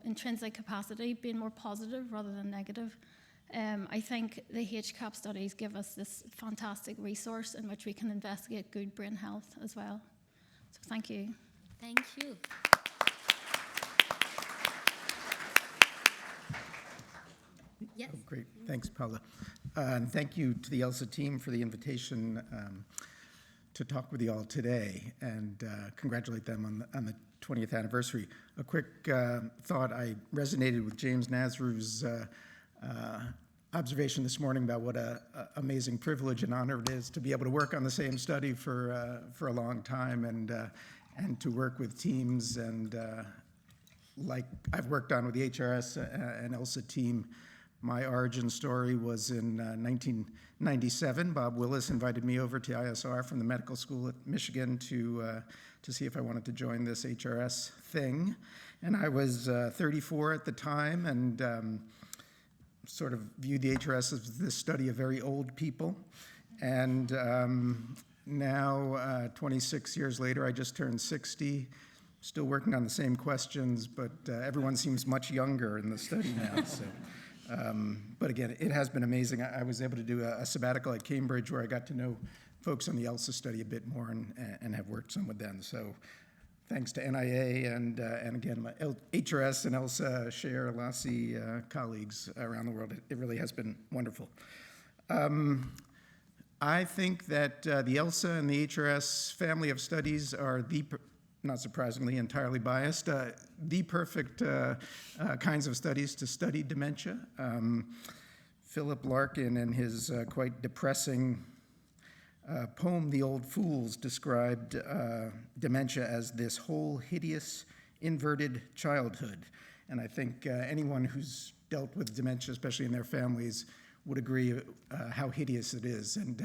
intrinsic capacity being more positive rather than negative. I think the HCAP studies give us this fantastic resource in which we can investigate good brain health as well. So thank you. Thank you. Yes. Oh, great. Thanks, Paola. And thank you to the ELSA team for the invitation to talk with you all today, and congratulate them on the 20th anniversary. A quick thought, I resonated with James Nasru's observation this morning about what an amazing privilege and honor it is to be able to work on the same study for a long time and to work with teams and like I've worked on with the HRS and ELSA team. My origin story was in 1997. Bob Willis invited me over to ISR from the medical school at Michigan to see if I wanted to join this HRS thing. And I was 34 at the time and sort of viewed the HRS as this study of very old people. And now, 26 years later, I just turned 60. Still working on the same questions, but everyone seems much younger in the study now. So, but again, it has been amazing. I was able to do a sabbatical at Cambridge where I got to know folks on the ELSA study a bit more and have worked some with them. So thanks to NIA and again, my HRS and ELSA share LASI colleagues around the world. It really has been wonderful. I think that the ELSA and the HRS family of studies are not surprisingly, entirely biased, the perfect kinds of studies to study dementia. Philip Larkin, in his quite depressing poem, The Old Fools, described dementia as this whole hideous, inverted childhood. And I think anyone who's dealt with dementia, especially in their families, would agree how hideous it is. And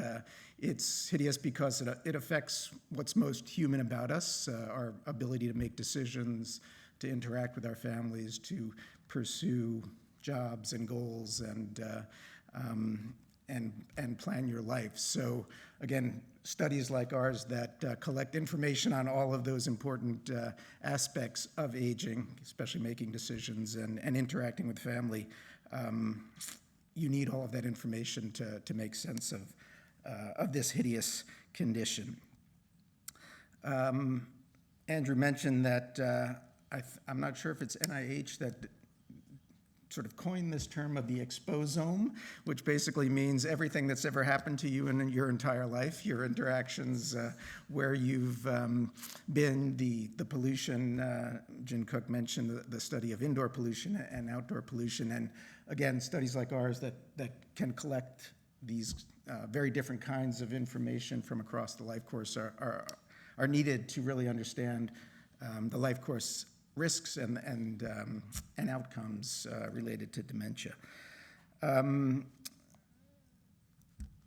it's hideous because it affects what's most human about us, our ability to make decisions, to interact with our families, to pursue jobs and goals and plan your life. So again, studies like ours that collect information on all of those important aspects of aging, especially making decisions and interacting with family, you need all of that information to make sense of this hideous condition. Andrew mentioned that I'm not sure if it's NIH that sort of coined this term of the exposome, which basically means everything that's ever happened to you in your entire life, your interactions, where you've been, the pollution. Jin Cook mentioned the study of indoor pollution and outdoor pollution, and again, studies like ours that can collect these very different kinds of information from across the life course are needed to really understand the life course risks and outcomes related to dementia.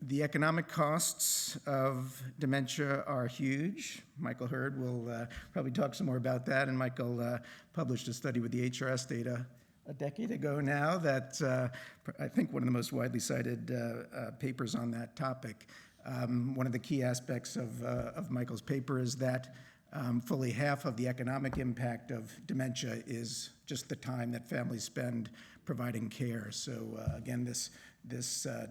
The economic costs of dementia are huge. Michael Hurd will probably talk some more about that, and Michael published a study with the HRS data a decade ago now that I think one of the most widely cited papers on that topic. One of the key aspects of Michael's paper is that fully half of the economic impact of dementia is just the time that families spend providing care. So again, this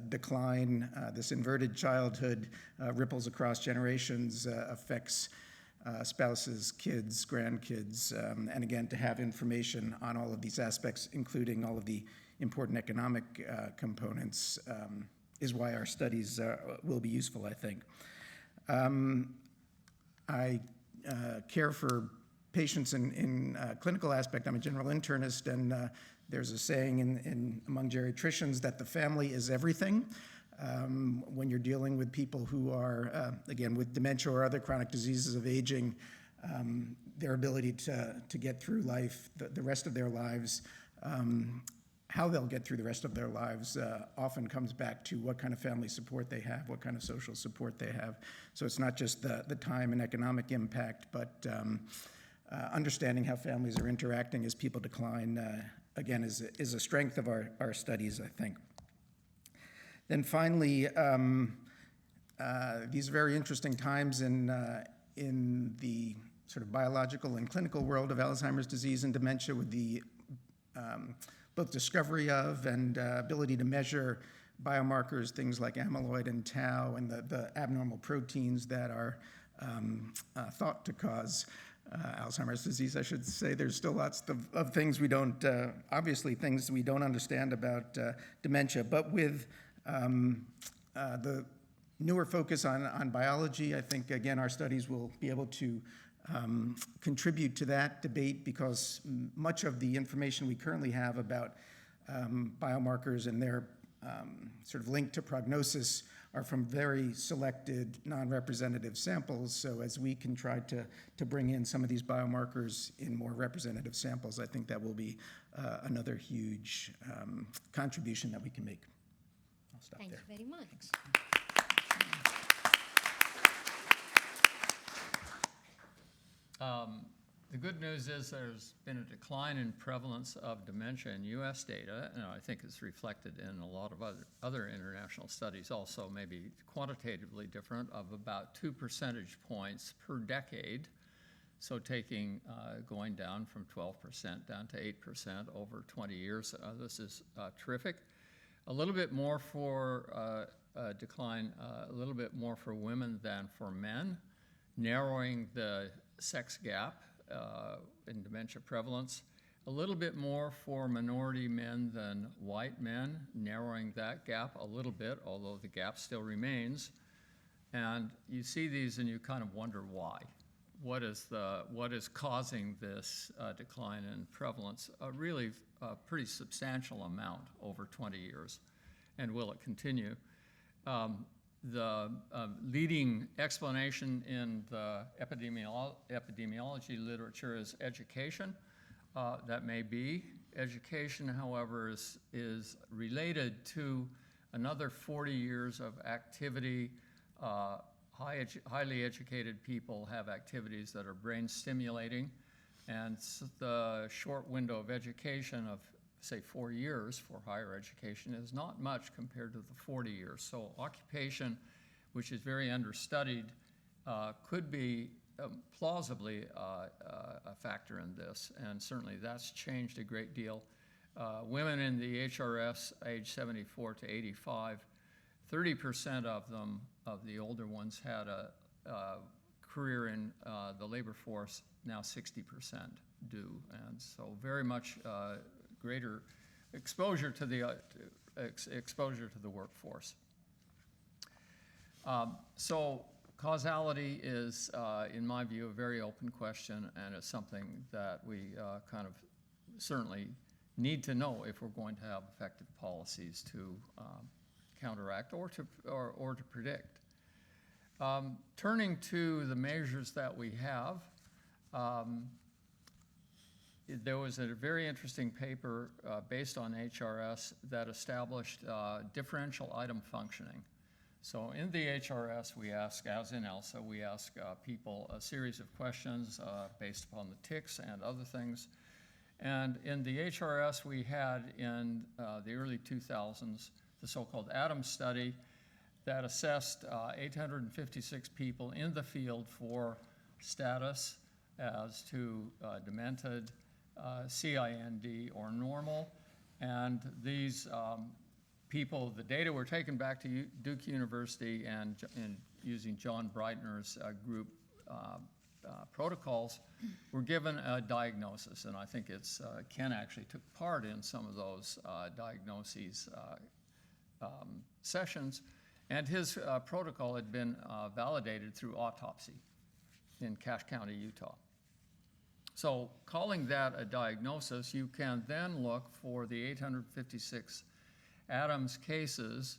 decline, this inverted childhood ripples across generations, affects spouses, kids, grandkids, and again, to have information on all of these aspects, including all of the important economic components, is why our studies will be useful, I think. I care for patients in clinical aspect. I'm a general internist, and there's a saying among geriatricians that the family is everything. When you're dealing with people who are, again, with dementia or other chronic diseases of aging, their ability to get through life, the rest of their lives, how they'll get through the rest of their lives often comes back to what kind of family support they have, what kind of social support they have. So it's not just the time and economic impact, but understanding how families are interacting as people decline, again, is a strength of our studies, I think. Then finally, these very interesting times in the sort of biological and clinical world of Alzheimer's disease and dementia with the both discovery of and ability to measure biomarkers, things like amyloid and tau and the abnormal proteins that are thought to cause Alzheimer's disease, I should say. There's still lots of things we don't, obviously things we don't understand about dementia, but with the newer focus on biology, I think, again, our studies will be able to contribute to that debate because much of the information we currently have about biomarkers and their sort of link to prognosis are from very selected, non-representative samples. So as we can try to bring in some of these biomarkers in more representative samples, I think that will be another huge contribution that we can make. I'll stop Thank there. you very much. Thanks. The good news is there's been a decline in prevalence of dementia in U.S. data, and I think it's reflected in a lot of other international studies also, maybe quantitatively different, of about 2 percentage points per decade. So going down from 12% down to 8% over 20 years, this is terrific. A little bit more for decline, a little bit more for women than for men, narrowing the sex gap in dementia prevalence. A little bit more for minority men than white men, narrowing that gap a little bit, although the gap still remains. And you see these and you kind of wonder why. What is causing this decline in prevalence? Really a pretty substantial amount over 20 years. And will it continue? The leading explanation in the epidemiology literature is education. That may be. Education, however, is related to another 40 years of activity. Highly educated people have activities that are brain stimulating, and the short window of education of, say, 4 years for higher education is not much compared to the 40 years. So occupation, which is very understudied, could be plausibly a factor in this, and certainly that's changed a great deal. Women in the HRS age 74 to 85, 30% of them, of the older ones, had a career in the labor force. Now 60% do, and so very much greater exposure to the workforce. So causality is, in my view, a very open question, and it's something that we kind of certainly need to know if we're going to have effective policies to counteract or to predict. Turning to the measures that we have, there was a very interesting paper based on HRS that established differential item functioning. So in the HRS, we ask, as in ELSA, we ask people a series of questions based upon the tics and other things. And in the HRS, we had in the early 2000s the so-called ADAM study that assessed 856 people in the field for status as to demented, CIND, or normal. And these people, the data were taken back to Duke University and using John Breitner's group protocols, were given a diagnosis. And I think it's Ken actually took part in some of those diagnoses sessions. And his protocol had been validated through autopsy in Cache County, Utah. So calling that a diagnosis, you can then look for the 856 Adams cases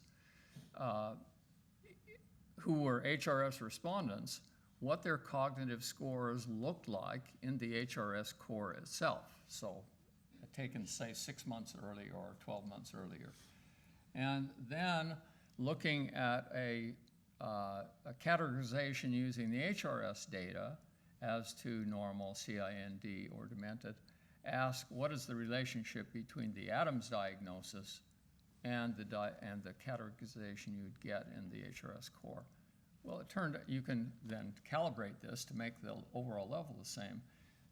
who were HRS respondents, what their cognitive scores looked like in the HRS core itself. So taken, say, 6 months earlier or 12 months earlier. And then looking at a categorization using the HRS data as to normal, CIND, or demented, ask what is the relationship between the Adams diagnosis and the categorization you'd get in the HRS core. Well, it turned out you can then calibrate this to make the overall level the same.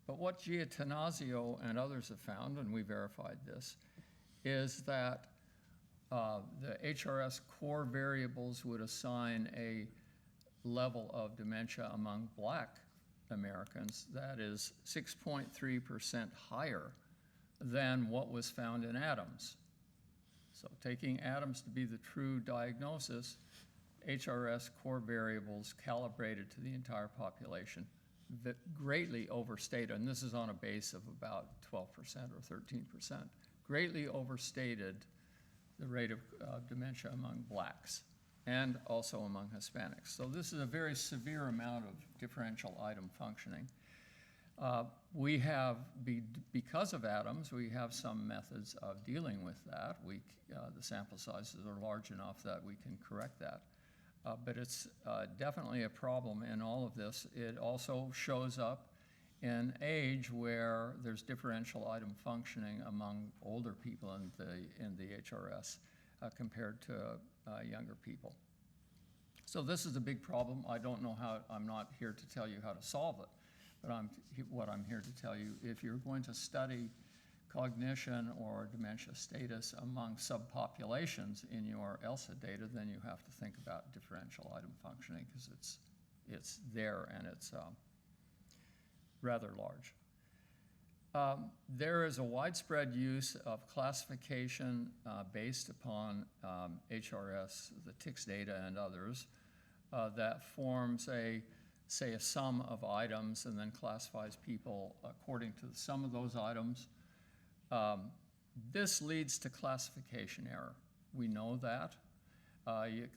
But what Giatanasio and others have found, and we verified this, is that the HRS core variables would assign a level of dementia among Black Americans that is 6.3% higher than what was found in Adams. So taking Adams to be the true diagnosis, HRS core variables calibrated to the entire population greatly overstated, and this is on a base of about 12% or 13%, greatly overstated the rate of dementia among blacks and also among Hispanics. So this is a very severe amount of differential item functioning. We have, because of atoms, we have some methods of dealing with that. The sample sizes are large enough that we can correct that. But it's definitely a problem in all of this. It also shows up in age where there's differential item functioning among older people in the HRS compared to younger people. So this is a big problem. I don't know how, I'm not here to tell you how to solve it, but what I'm here to tell you, if you're going to study cognition or dementia status among subpopulations in your ELSA data, then you have to think about differential item functioning because it's there and it's rather large. There is a widespread use of classification based upon HRS, the TICS data and others, that forms say a sum of items and then classifies people according to the sum of those items. This leads to classification error. We know that.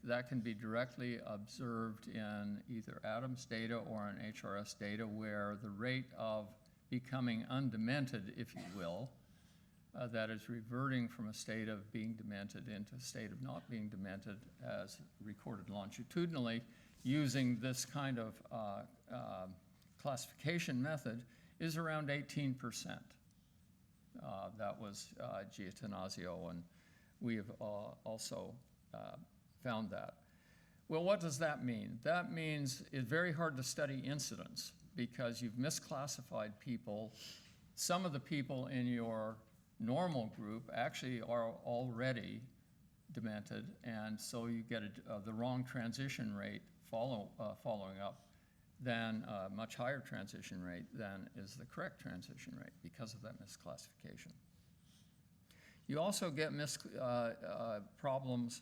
That can be directly observed in either Adams data or in HRS data where the rate of becoming undemented, if you will, that is reverting from a state of being demented into a state of not being demented as recorded longitudinally using this kind of classification method is around 18%. That was Giattanasio, and we have also found that. Well, what does that mean? That means it's very hard to study incidence because you've misclassified people. Some of the people in your normal group actually are already demented, and so you get the wrong transition rate following up than a much higher transition rate than is the correct transition rate because of that misclassification. You also get problems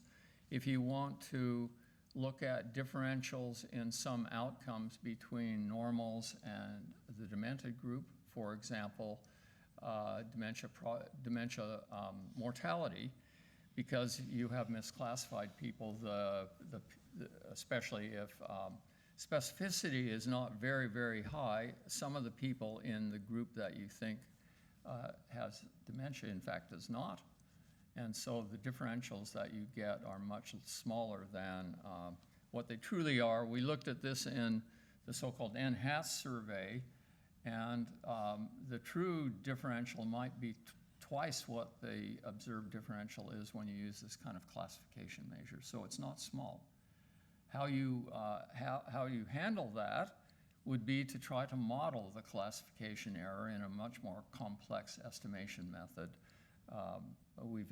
if you want to look at differentials in some outcomes between normals and the demented group. For example, dementia mortality, because you have misclassified people, especially if specificity is not very, very high, some of the people in the group that you think has dementia, in fact, does not. And so the differentials that you get are much smaller than what they truly are. We looked at this in the so-called NHAS survey, and the true differential might be twice what the observed differential is when you use this kind of classification measure. So it's not small. How you handle that would be to try to model the classification error in a much more complex estimation method. We've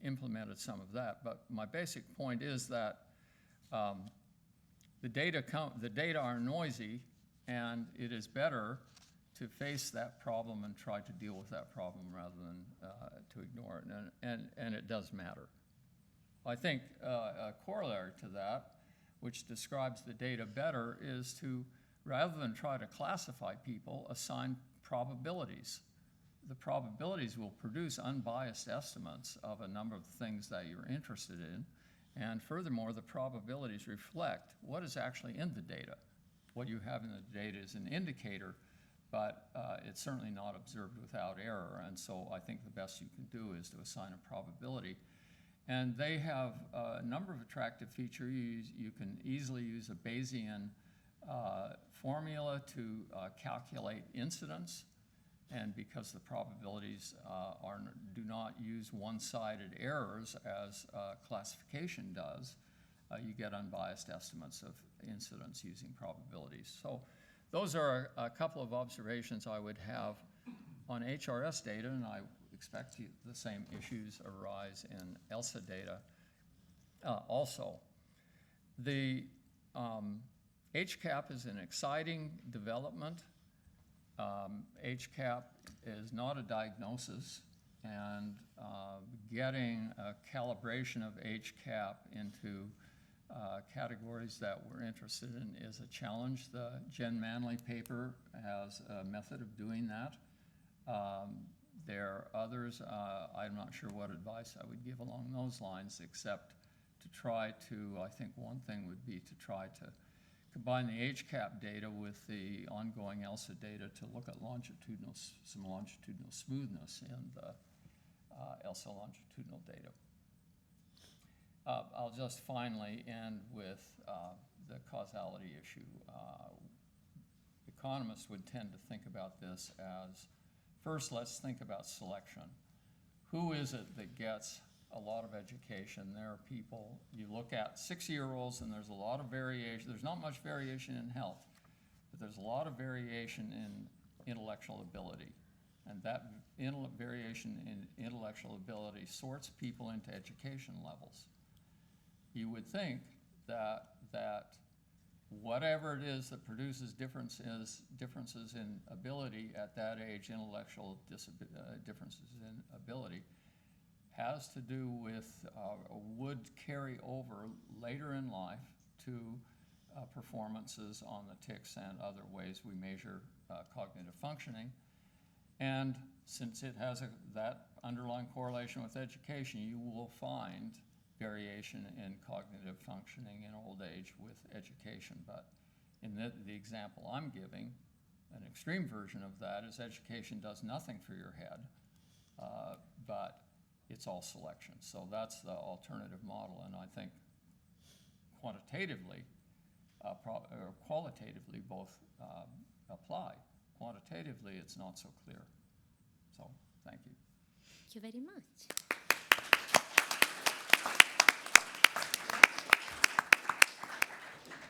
implemented some of that, but my basic point is that the data are noisy, and it is better to face that problem and try to deal with that problem rather than to ignore it, and it does matter. I think a corollary to that, which describes the data better, is to, rather than try to classify people, assign probabilities. The probabilities will produce unbiased estimates of a number of things that you're interested in, and furthermore, the probabilities reflect what is actually in the data. What you have in the data is an indicator, but it's certainly not observed without error, and so I think the best you can do is to assign a probability. And they have a number of attractive features. You can easily use a Bayesian formula to calculate incidence, and because the probabilities do not use one-sided errors as classification does, you get unbiased estimates of incidence using probabilities. So those are a couple of observations I would have on HRS data, and I expect the same issues arise in ELSA data also. The HCAP is an exciting development. HCAP is not a diagnosis, and getting a calibration of HCAP into categories that we're interested in is a challenge. The Jen Manley paper has a method of doing that. There are others. I'm not sure what advice I would give along those lines, except to try to, I think one thing would be to try to combine the HCAP data with the ongoing ELSA data to look at some longitudinal smoothness in the ELSA longitudinal data. I'll just finally end with the causality issue. Economists would tend to think about this as, first, let's think about selection. Who is it that gets a lot of education? There are people, you look at 6-year-olds and there's a lot of variation. There's not much variation in health, but there's a lot of variation in intellectual ability. And that variation in intellectual ability sorts people into education levels. You would think that whatever it is that produces differences in ability at that age, intellectual differences in ability, has to do with, would carry over later in life to performances on the tics and other ways we measure cognitive functioning. And since it has that underlying correlation with education, you will find variation in cognitive functioning in old age with education. But in the example I'm giving, an extreme version of that is education does nothing for your head, but it's all selection. So that's the alternative model, and I think quantitatively, or qualitatively both apply. Quantitatively, it's not so clear. So, thank you. Thank you very much.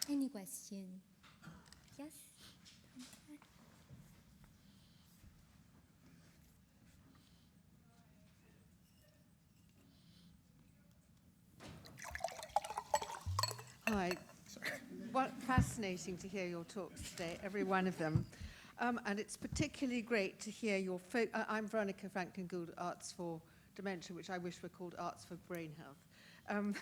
Any question? Yes? Hi. What fascinating to hear your talks today, every one of them. And it's particularly great to hear your I'm Veronica Franklin-Gould, Arts for Dementia, which I wish were called Arts for Brain Health.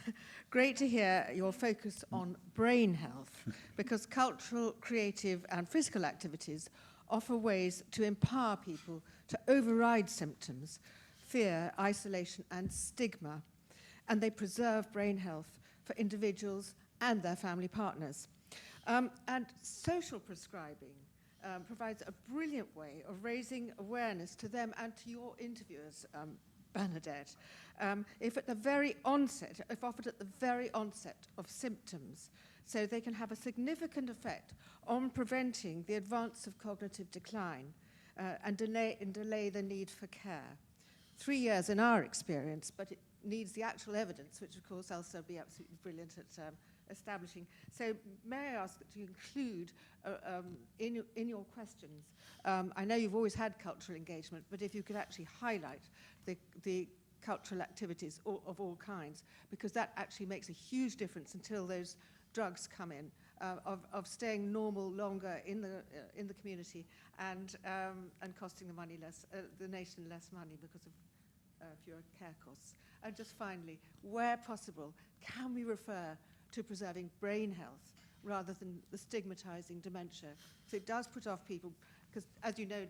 Great to hear your focus on brain health, because cultural, creative, and physical activities offer ways to empower people to override symptoms, fear, isolation, and stigma, and they preserve brain health for individuals and their family partners. And social prescribing provides a brilliant way of raising awareness to them and to your interviewers, Bernadette. If offered at the very onset of symptoms, so they can have a significant effect on preventing the advance of cognitive decline and delay the need for care. 3 years in our experience, but it needs the actual evidence, which of course ELSA will be absolutely brilliant at establishing. So may I ask that you include in your questions, I know you've always had cultural engagement, but if you could actually highlight the cultural activities of all kinds, because that actually makes a huge difference until those drugs come in, of staying normal longer in the community and costing the nation less money because of fewer care costs. And just finally, where possible, can we refer to preserving brain health rather than the stigmatizing dementia? So it does put off people, because as you know,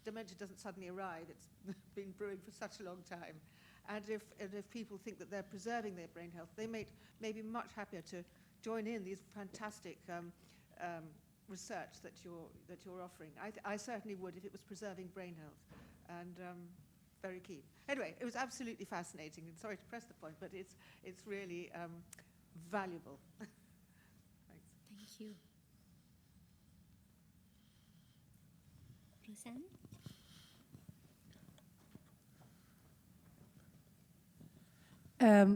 dementia doesn't suddenly arrive. It's been brewing for such a long time. And if people think that they're preserving their brain health, they may be much happier to join in these fantastic research that you're offering. I certainly would if it was preserving brain health, and very keen. Anyway, it was absolutely fascinating, and sorry to press the point, but it's really valuable. Thanks. Thank you. Roseanne?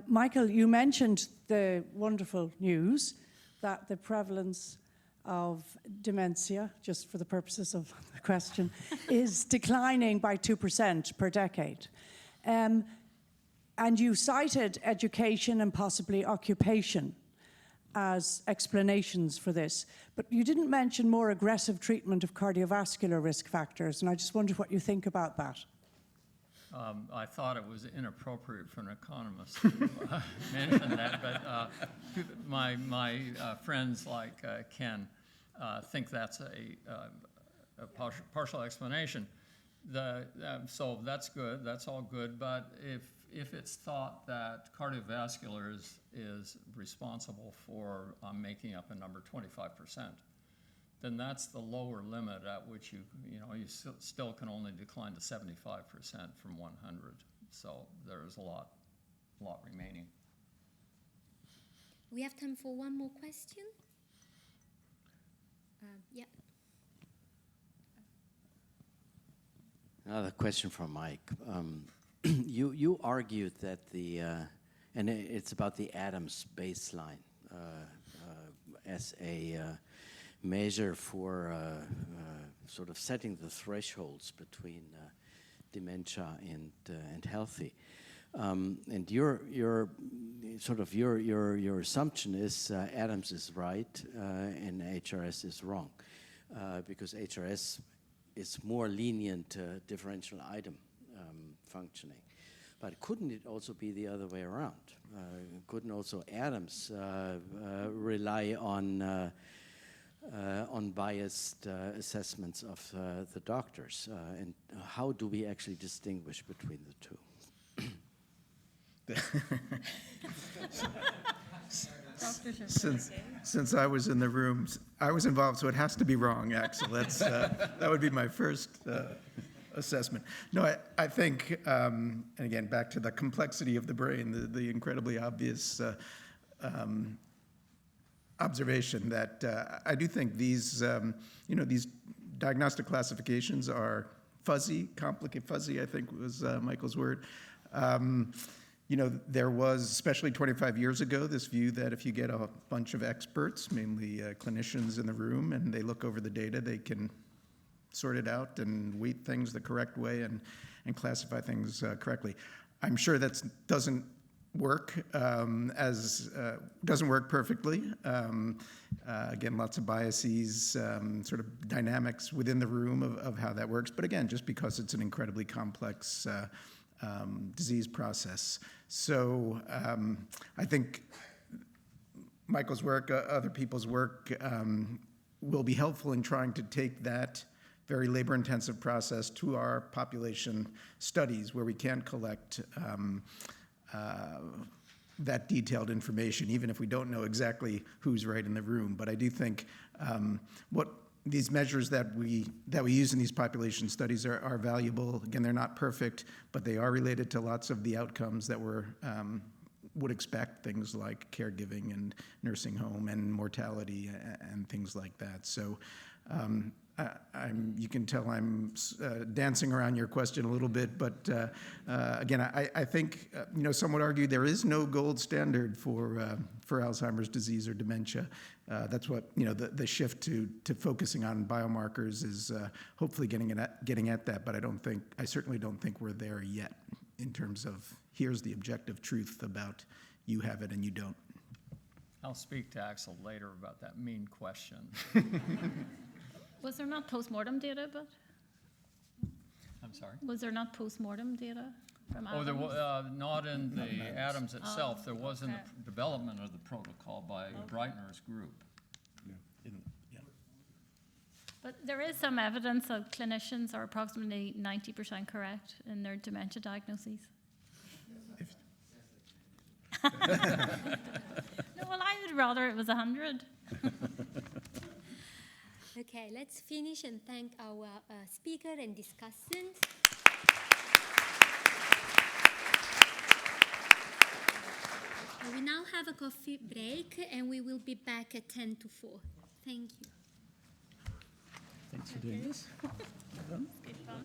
Michael, you mentioned the wonderful news that the prevalence of dementia, just for the purposes of the question, is declining by 2% per decade. And you cited education and possibly occupation as explanations for this, but you didn't mention more aggressive treatment of cardiovascular risk factors, and I just wondered what you think about that. I thought it was inappropriate for an economist to mention that, but my friends like Ken think that's a partial explanation. So that's good, that's all good, but if it's thought that cardiovascular is responsible for making up a number 25%, then that's the lower limit at which you still can only decline to 75% from 100. So there's a lot remaining. We have time for one more question. Yeah. Another question from Mike. You argued that and it's about the Adams baseline as a measure for sort of setting the thresholds between dementia and healthy. And your assumption is Adams is right and HRS is wrong, because HRS is more lenient to differential item functioning. But couldn't it also be the other way around? Couldn't also Adams rely on biased assessments of the doctors? And how do we actually distinguish between the two? Since I was in the room, I was involved, so it has to be wrong, Axel. That would be my first assessment. No, I think, and again, back to the complexity of the brain, the incredibly obvious observation that I do think these diagnostic classifications are fuzzy, complicated. Fuzzy, I think was Michael's word. There was, especially 25 years ago, this view that if you get a bunch of experts, mainly clinicians in the room, and they look over the data, they can sort it out and weight things the correct way and classify things correctly. I'm sure that doesn't work doesn't work perfectly. Again, lots of biases, sort of dynamics within the room of how that works. But again, just because it's an incredibly complex disease process. So I think Michael's work, other people's work, will be helpful in trying to take that very labor-intensive process to our population studies where we can collect that detailed information, even if we don't know exactly who's right in the room. But I do think what these measures that we use in these population studies are valuable. Again, they're not perfect, but they are related to lots of the outcomes that we're would expect, things like caregiving and nursing home and mortality and things like that. So you can tell I'm dancing around your question a little bit, but again, I think some would argue there is no gold standard for Alzheimer's disease or dementia. That's what the shift to focusing on biomarkers is hopefully getting at that. But I certainly don't think we're there yet in terms of here's the objective truth about you have it and you don't. I'll speak to Axel later about that mean question. Was there not post-mortem data, but? I'm sorry? Was there not post-mortem data from Adams? Oh, there was, not in the Adams itself. There was in the development of the protocol by Breitner's group. But there is some evidence that clinicians are approximately 90% correct in their dementia diagnoses. No, well, I would rather it was 100. Okay, let's finish and thank our speaker and discussant. We now have a coffee break and we will be back at 10 to 4. Thank you. Thanks for doing this. Good fun.